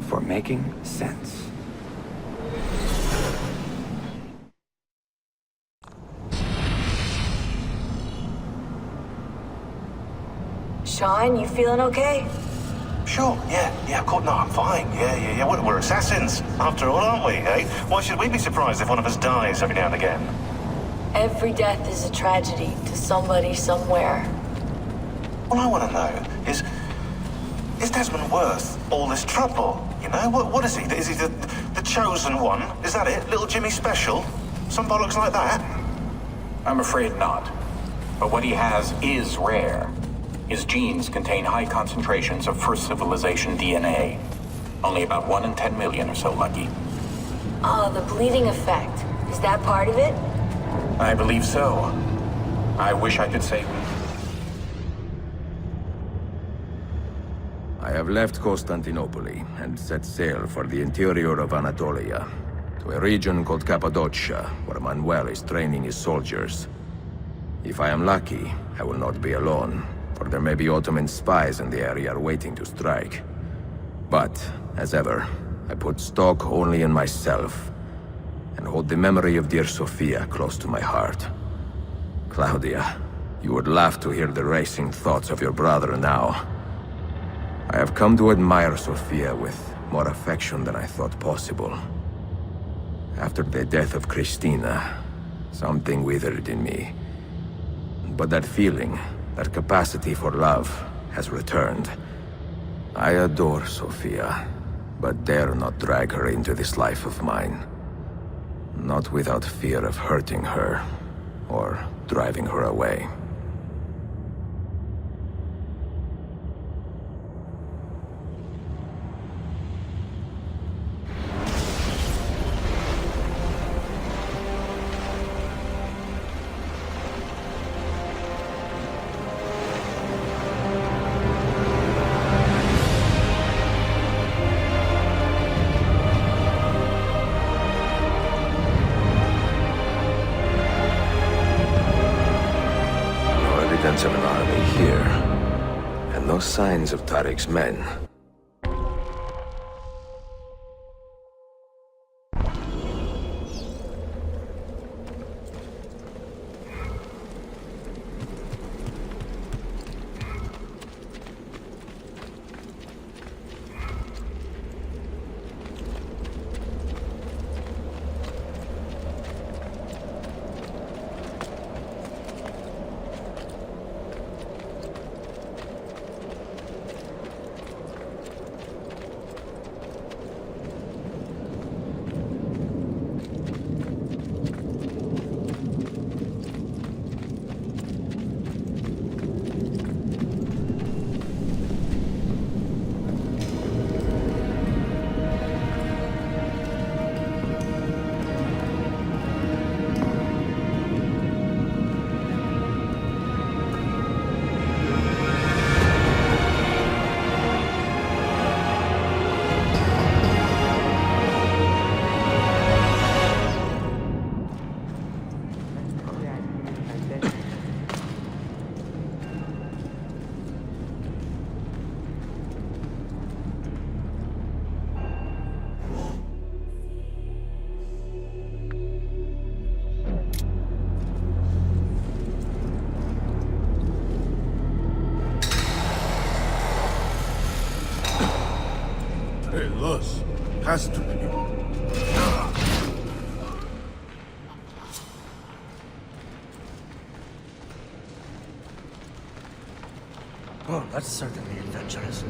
For making sense. Sean, you feeling okay? Sure, yeah, of course, no, I'm fine. Yeah. We're assassins, after all, aren't we, eh? Why should we be surprised if one of us dies every now and again? Every death is a tragedy to somebody somewhere. What I want to know is Desmond worth all this trouble, you know? What is he? Is he the chosen one? Is that it? Little Jimmy Special? Some bollocks like that? I'm afraid not. But what he has is rare. His genes contain high concentrations of First Civilization DNA. Only about 1 in 10 million are so lucky. The bleeding effect. Is that part of it? I believe so. I wish I could say... I have left Constantinople and set sail for the interior of Anatolia, to a region called Cappadocia, where Manuel is training his soldiers. If I am lucky, I will not be alone, for there may be Ottoman spies in the area waiting to strike. But, as ever, I put stock only in myself, and hold the memory of dear Sophia close to my heart. Claudia, you would laugh to hear the racing thoughts of your brother now. I have come to admire Sophia with more affection than I thought possible. After the death of Christina, something withered in me. But that feeling, that capacity for love, has returned. I adore Sophia, but dare not drag her into this life of mine. Not without fear of hurting her, or driving her away. Of an army here, and no signs of Tariq's men. has to be. Oh, that's certainly adventurous.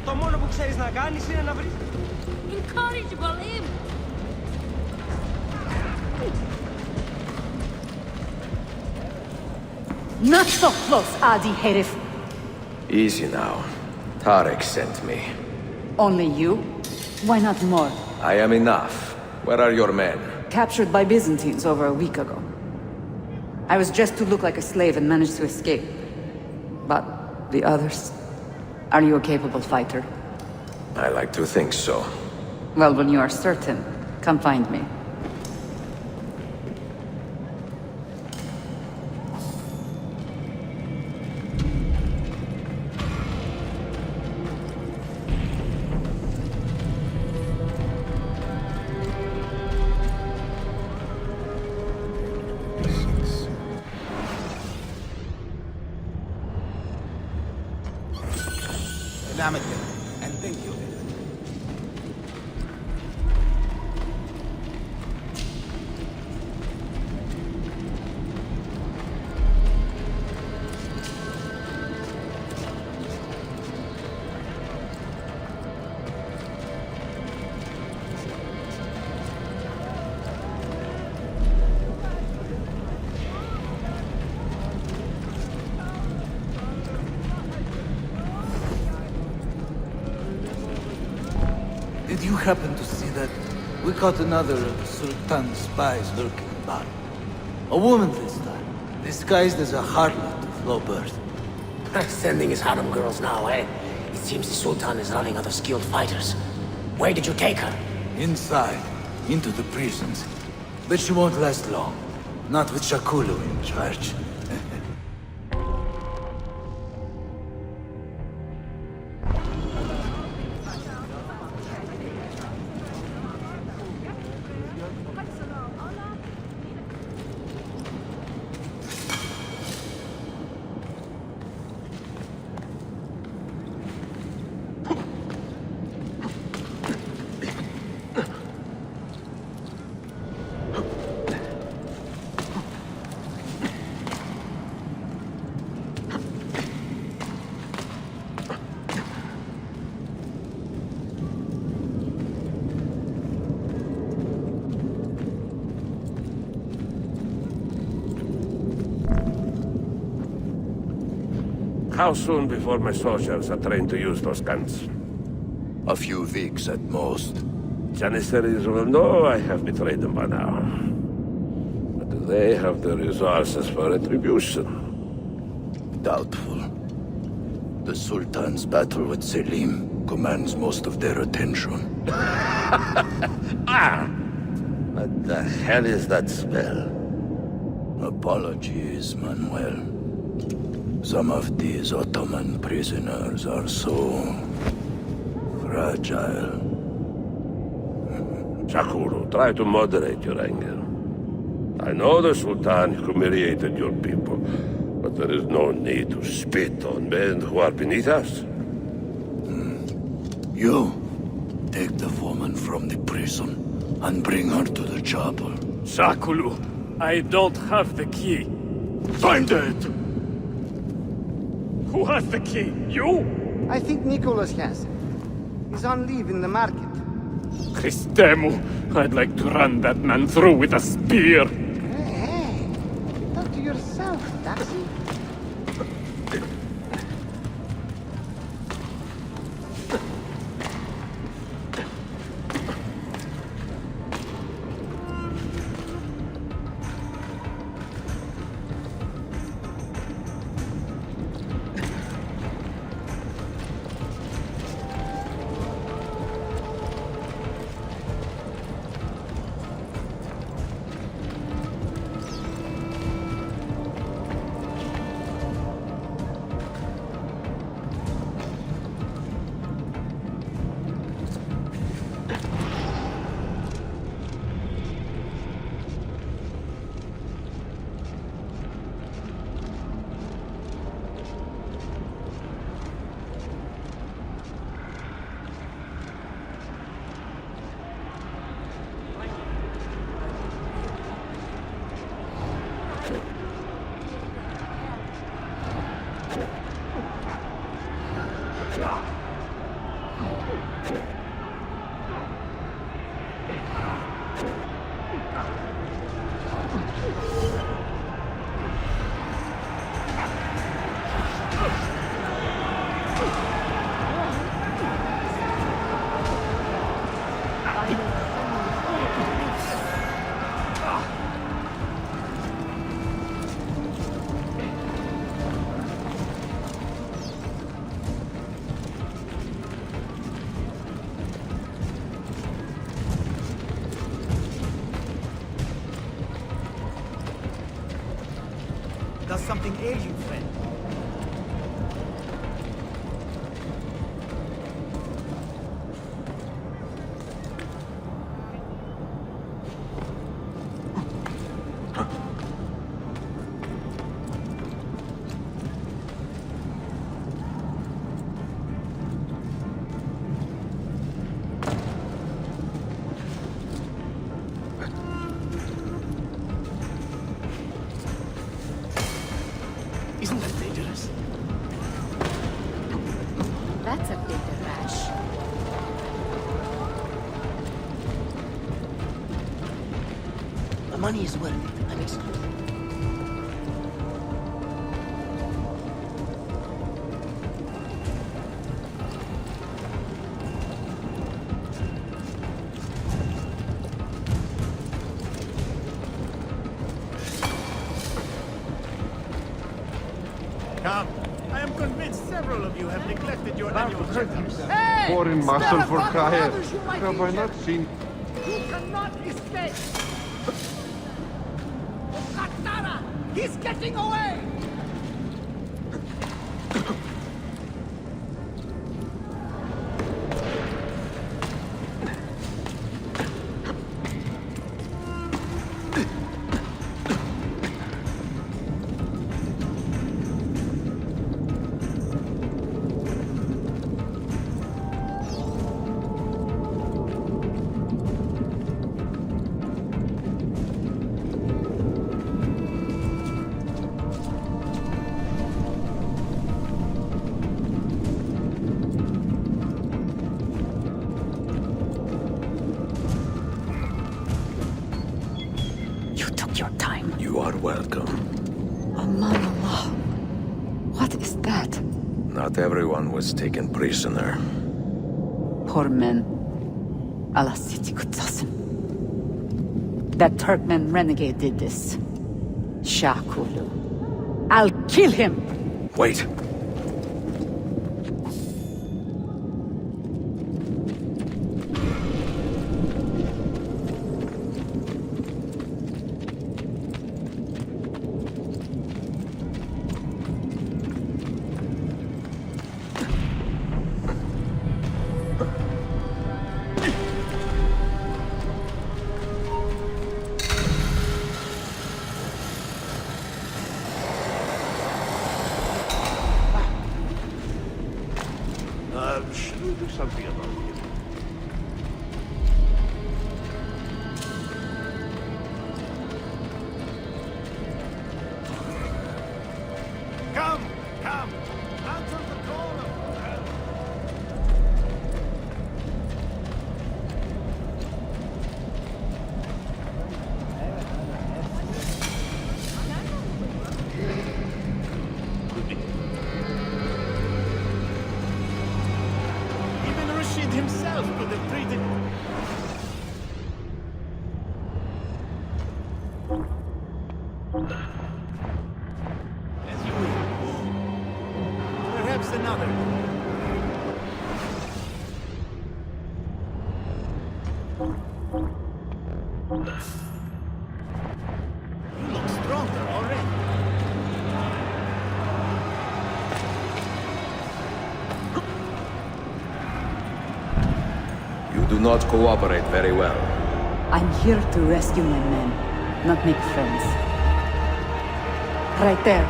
Το μόνο που ξέρεις να κάνεις είναι να βρεις... Incorrigible him! Not so close, Adi Herif. Easy now. Tarek sent me. Only you? Why not more? I am enough. Where are your men? Captured by Byzantines over a week ago. I was dressed to look like a slave and managed to escape. But the others... Are you a capable fighter? I like to think so. Well, when you are certain, come find me. And thank you. Did you happen to see that? We caught another of the Sultan's spies lurking about. A woman this time, disguised as a harlot of low birth. Sending his harem girls now, eh? It seems the Sultan is running out of skilled fighters. Where did you take her? Inside, into the prisons. But she won't last long. Not with Shakulu in charge. How soon before my soldiers are trained to use those guns? A few weeks at most. Janissaries will know I have betrayed them by now. But do they have the resources for retribution? Doubtful. The Sultan's battle with Selim commands most of their attention. Ah! What the hell is that spell? Apologies, Manuel. Some of these Ottoman prisoners are so fragile. Shakuru, try to moderate your anger. I know the Sultan humiliated your people, but there is no need to spit on men who are beneath us. You, take the woman from the prison and bring her to the chapel. Shakulu, I don't have the key. Find it! Who has the key? You? I think Nicholas has it. He's on leave in the market. Christemu, I'd like to run that man through with a spear. Hey, talk to yourself, Darcy. Does something ail you, friend? Isn't that dangerous? That's a bit rash. The money is worth it, I'm excused. Come. I am convinced several of you have neglected your annual checkups. Hey! Foreign muscle for Khair. Others you might Have I not seen... You cannot escape! Katara! He's getting away! You took your time. You are welcome. Aman Allah. What is that? that? Not everyone was taken prisoner. Poor men. Allah City kutsasın. That Turkmen renegade did this. Shah Kulu. I'll kill him! Wait. Should we do something about it? Come! Come! Answer the call of... Even Rashid himself could have treated... As you will. Perhaps another. You look stronger already. You do not cooperate very well. I'm here to rescue my men, not make friends. Right there.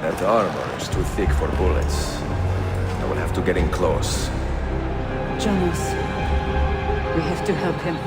That armor is too thick for bullets. I will have to get in close. Jonas, we have to help him.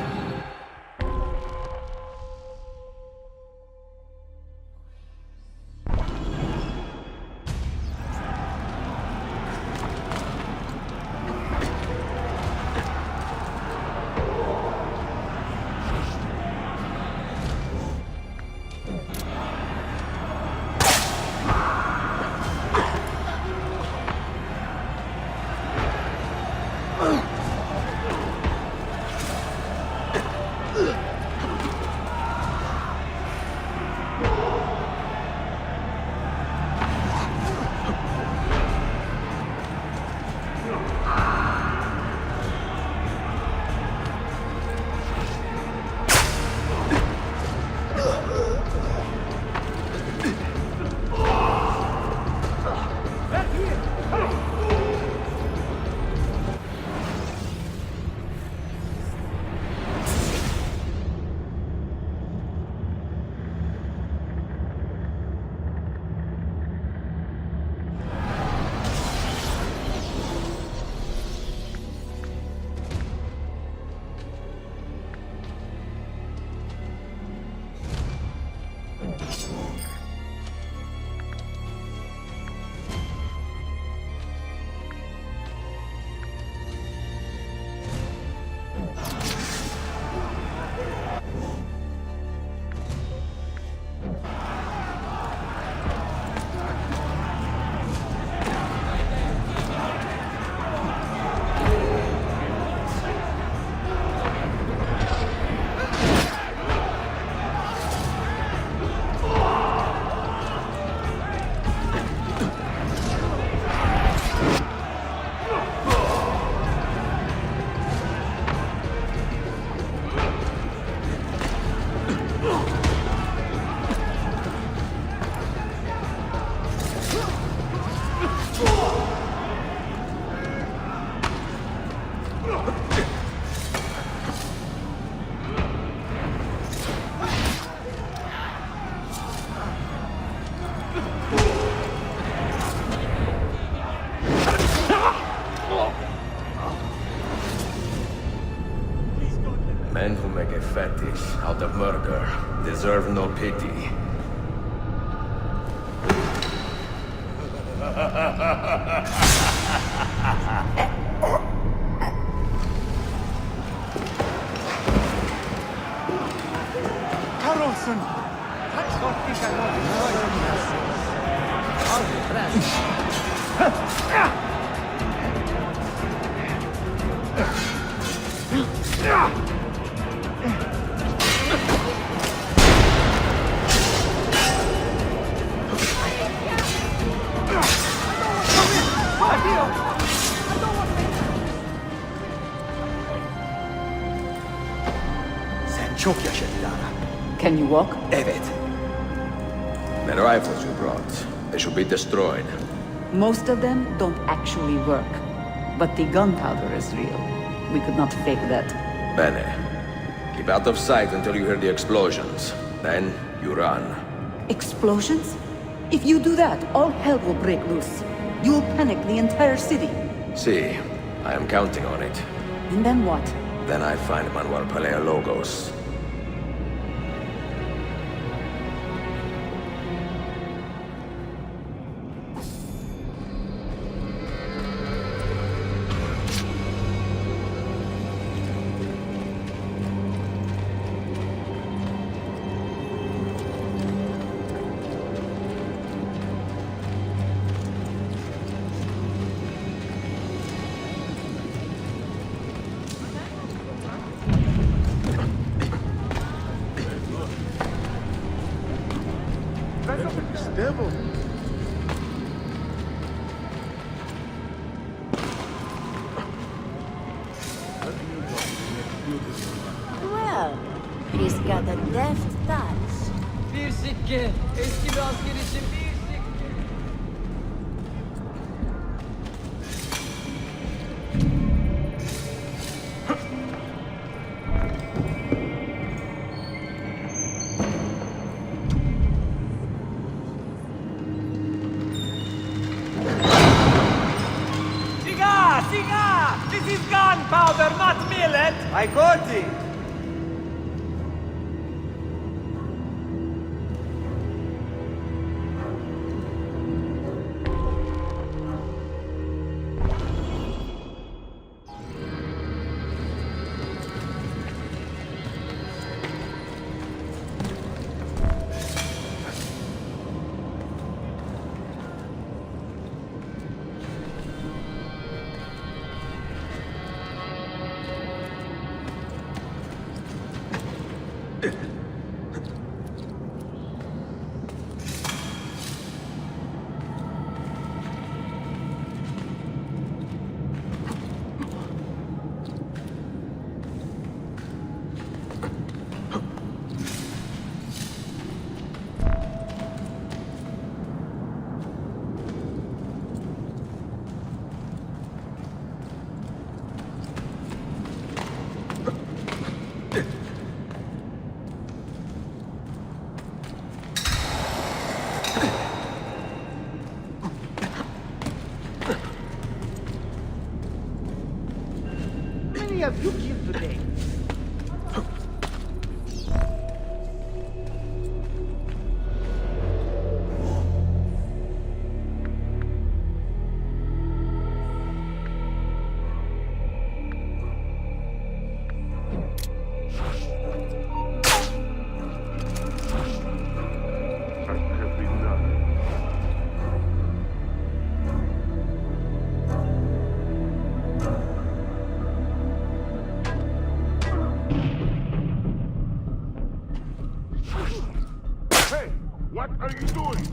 Men who make a fetish out of murder deserve no pity. Karlsson! Tack så mycket. Sen çok yaşa Dilara. Can you walk? Evet. The rifles you brought, they should be destroyed. Most of them don't actually work. But the gunpowder is real. We could not fake that. Bene. Keep out of sight until you hear the explosions. Then you run. Explosions? If you do that, all hell will break loose. You will panic the entire city. See, I am counting on it. And then what? Then I find Manuel Paleologos. Devil. Well, he's got a deft touch. Bir sikke. Eski bir asker için bir sikke. Siga! This is gunpowder, not millet! I got it! How many have you killed today? Hey, what are you doing?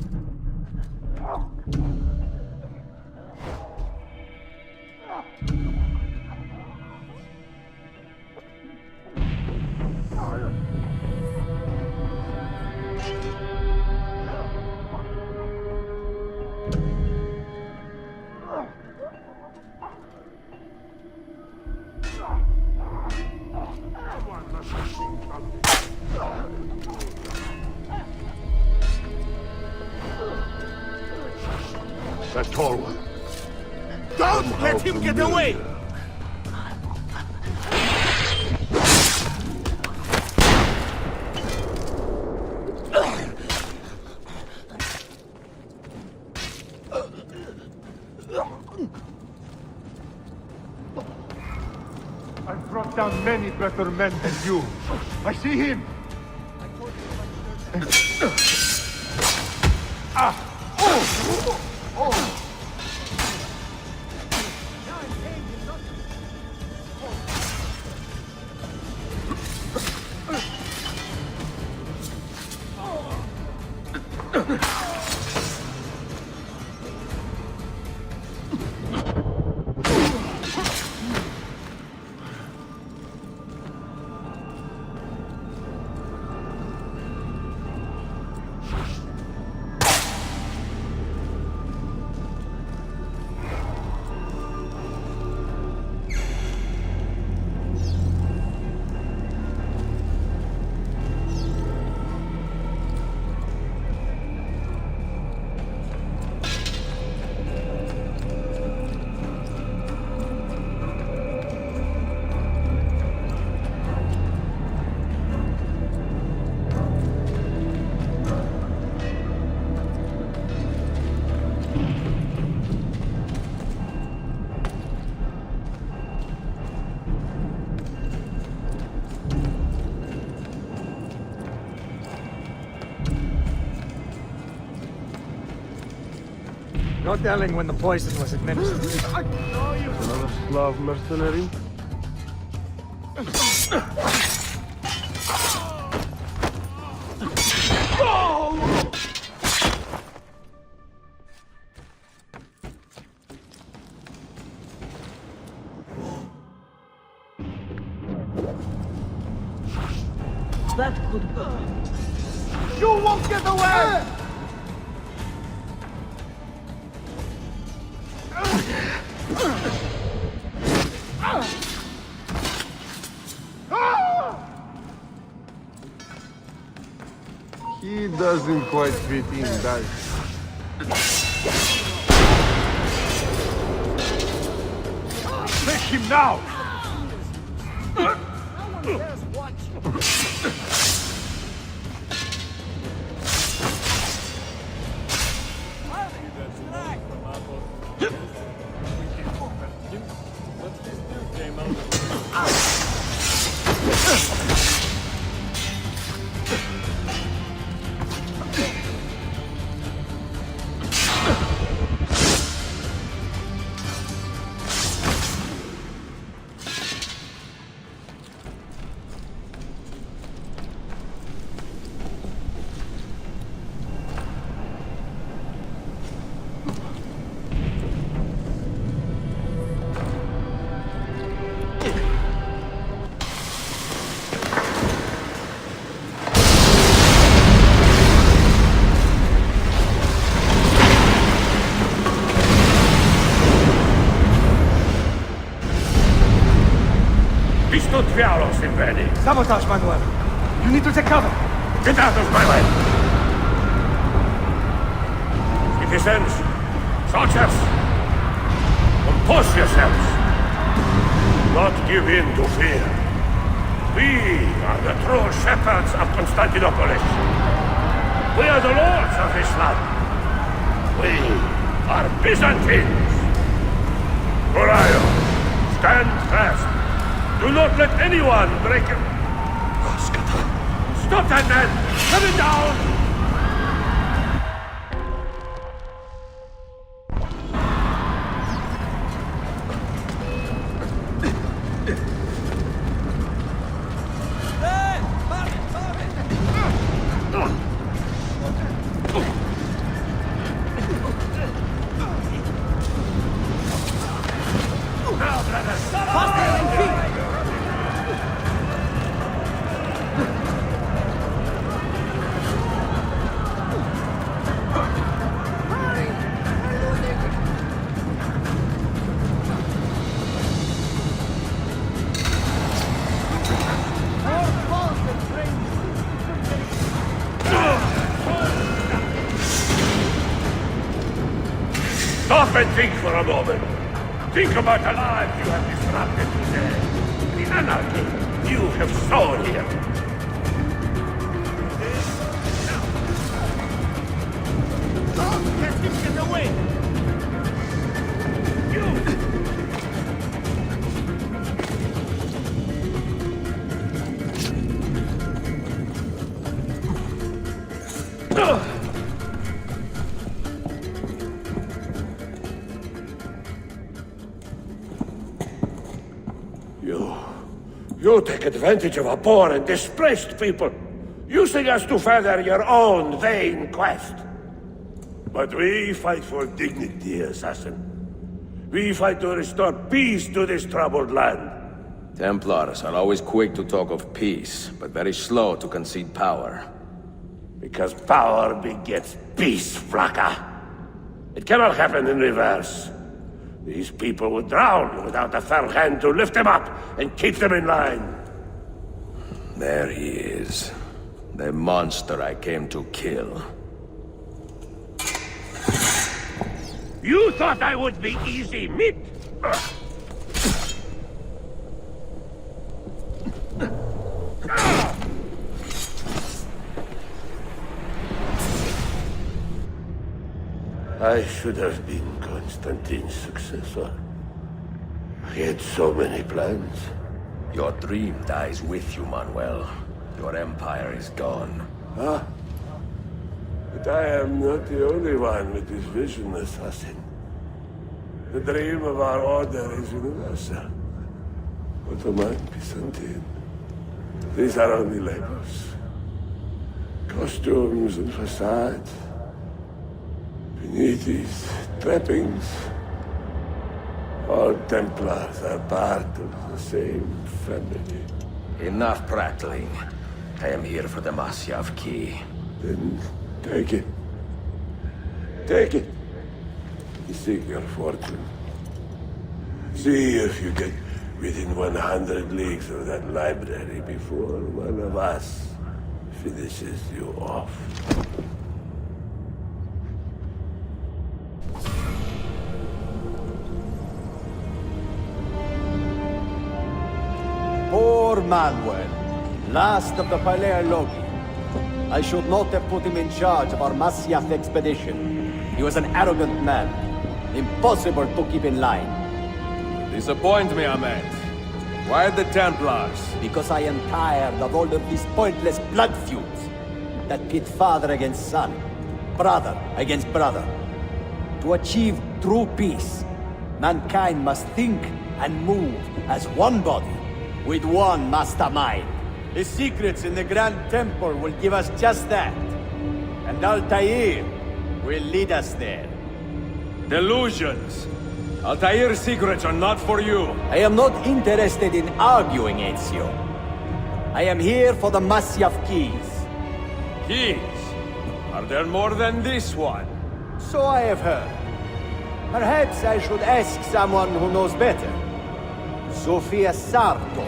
That tall one. Don't let him get away! I've brought down many better men than you. I see him. Ah! Oh! No telling when the poison was administered. Another Slav mercenary? That could... You won't get away! He doesn't quite fit in, does he? Make him now! Sabotage, Manuel. You need to take cover. Get out of my way! Citizens, soldiers, compose yourselves. Do not give in to fear. We are the true shepherds of Constantinopolis. We are the lords of this land. We are Byzantines. Gorion, stand fast. Do not let anyone break it. Stop that man! Cut it down! Stop and think for a moment. Think about the lives you have disrupted today. The anarchy you have sown here. Let him get away! You take advantage of our poor and displaced people, using us to further your own vain quest. But we fight for dignity, assassin. We fight to restore peace to this troubled land. Templars are always quick to talk of peace, but very slow to concede power. Because power begets peace, Flaka. It cannot happen in reverse. These people would drown without a fair hand to lift them up and keep them in line. There he is. The monster I came to kill. You thought I would be easy meat? I should have been Constantine's successor. He had so many plans. Your dream dies with you, Manuel. Your empire is gone. Huh? But I am not the only one with this vision, assassin. The dream of our order is universal. Ottoman, Byzantine. These are only labels. Costumes and facades. Beneath these trappings, all Templars are part of the same family. Enough prattling. I am here for the Masyav key. Then take it. Take it. Seek your fortune. See if you get within 100 leagues of that library before one of us finishes you off. Poor Manuel, last of the Paleologi. I should not have put him in charge of our Masyaf expedition. He was an arrogant man, impossible to keep in line. Disappoint me, Ahmed. Why the Templars? Because I am tired of all of these pointless blood feuds that pit father against son, brother against brother. To achieve true peace, mankind must think and move as one body, with one mastermind. The secrets in the Grand Temple will give us just that. And Altair will lead us there. Delusions! Altair's secrets are not for you. I am not interested in arguing, Ezio. I am here for the Masyaf keys. Keys? Are there more than this one? So I have heard. Perhaps I should ask someone who knows better. Sofia Sarto.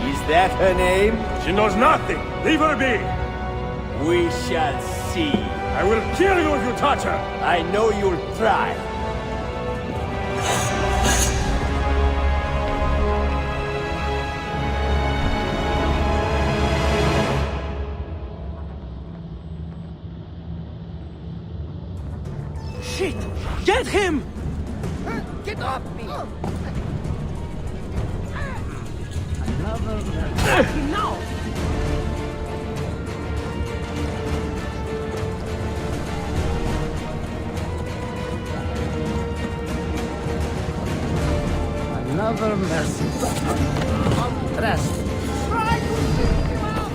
Is that her name? She knows nothing! Leave her be! We shall see. I will kill you if you touch her! I know you'll try. Shit! Get him! Get off me! No! Another mercy. Rest. Try to pick him up!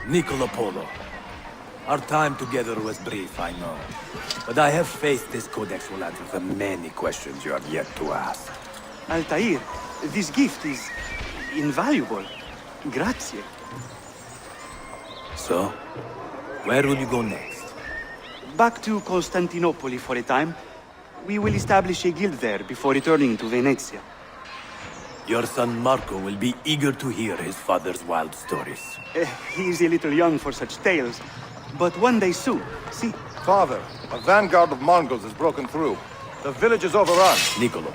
Niccolo Polo. Our time together was brief, I know. But I have faith this codex will answer the many questions you have yet to ask. Altair, this gift is invaluable. Grazie. So, where will you go next? Back to Constantinople for a time. We will establish a guild there before returning to Venezia. Your son Marco will be eager to hear his father's wild stories. He is a little young for such tales, but one day soon, see? Father, a vanguard of Mongols has broken through. The village is overrun. Niccolo,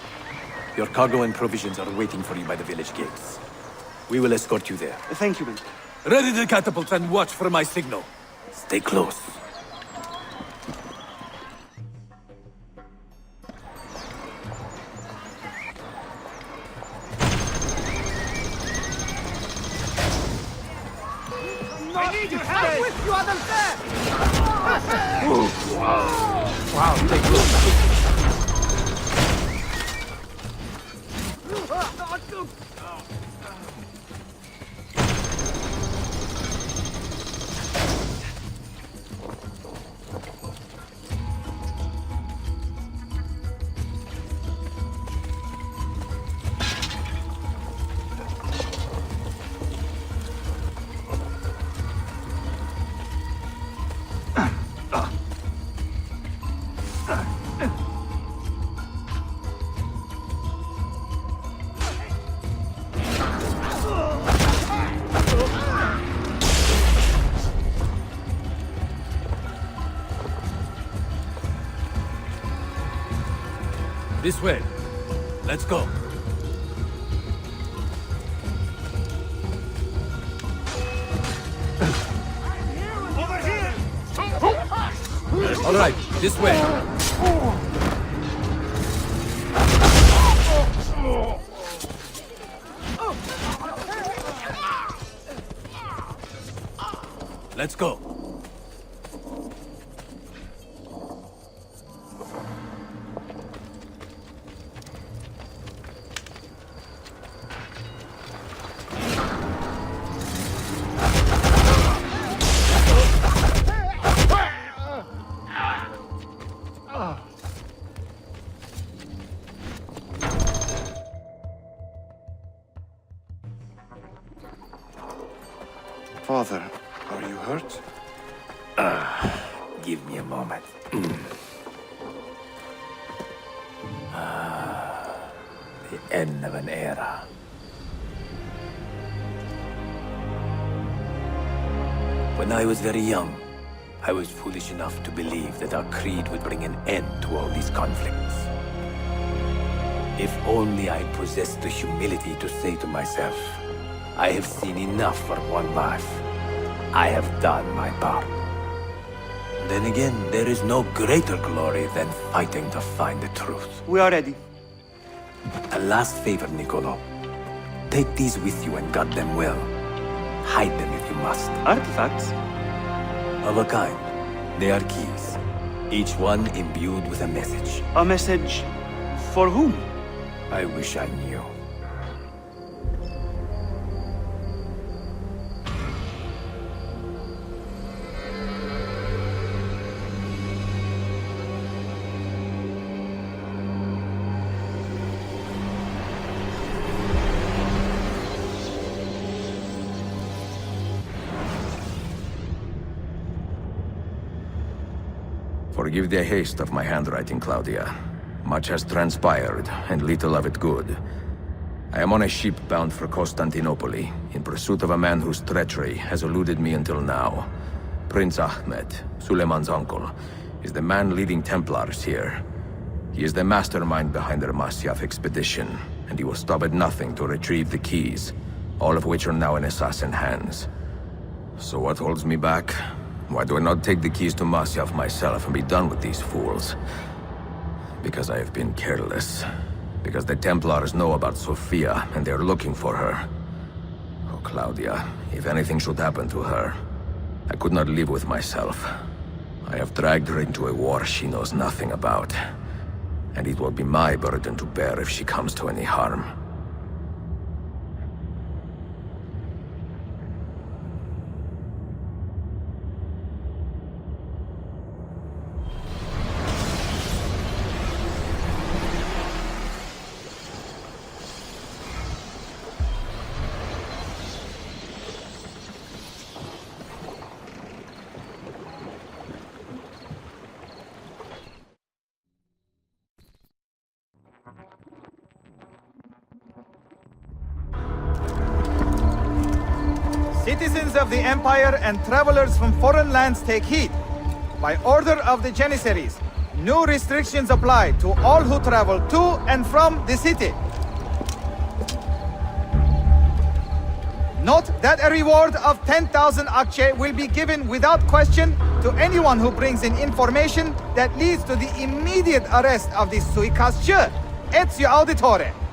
your cargo and provisions are waiting for you by the village gates. We will escort you there. Thank you, man. Ready the catapults and watch for my signal. Stay close. I need your help with you, Adalbert! Wow, stay close. This way. Let's go. Over here! All right, this way. Let's go. Father, are you hurt? Give me a moment. The end of an era. When I was very young, I was foolish enough to believe that our creed would bring an end to all these conflicts. If only I possessed the humility to say to myself, I have seen enough for one life. I have done my part. Then again, there is no greater glory than fighting to find the truth. We are ready. A last favor, Niccolo. Take these with you and guard them well. Hide them if you must. Artifacts? Of a kind. They are keys. Each one imbued with a message. A message for whom? I wish I knew. Forgive the haste of my handwriting, Claudia. Much has transpired, and little of it good. I am on a ship bound for Constantinople, in pursuit of a man whose treachery has eluded me until now. Prince Ahmed, Suleiman's uncle, is the man leading Templars here. He is the mastermind behind the Masyaf expedition, and he will stop at nothing to retrieve the keys, all of which are now in assassin hands. So what holds me back? Why do I not take the keys to Masyaf myself and be done with these fools? Because I have been careless. Because the Templars know about Sophia, and they are looking for her. Oh, Claudia, if anything should happen to her, I could not live with myself. I have dragged her into a war she knows nothing about. And it will be my burden to bear if she comes to any harm. Citizens of the Empire and travelers from foreign lands take heed. By order of the Janissaries, new restrictions apply to all who travel to and from the city. Note that a reward of 10,000 akçe will be given without question to anyone who brings in information that leads to the immediate arrest of the suikastçı. Ezio Auditore.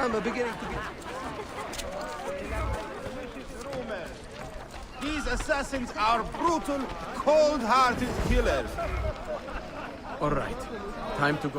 I'm beginning to be... These assassins are brutal, cold-hearted killers. All right. Time to go.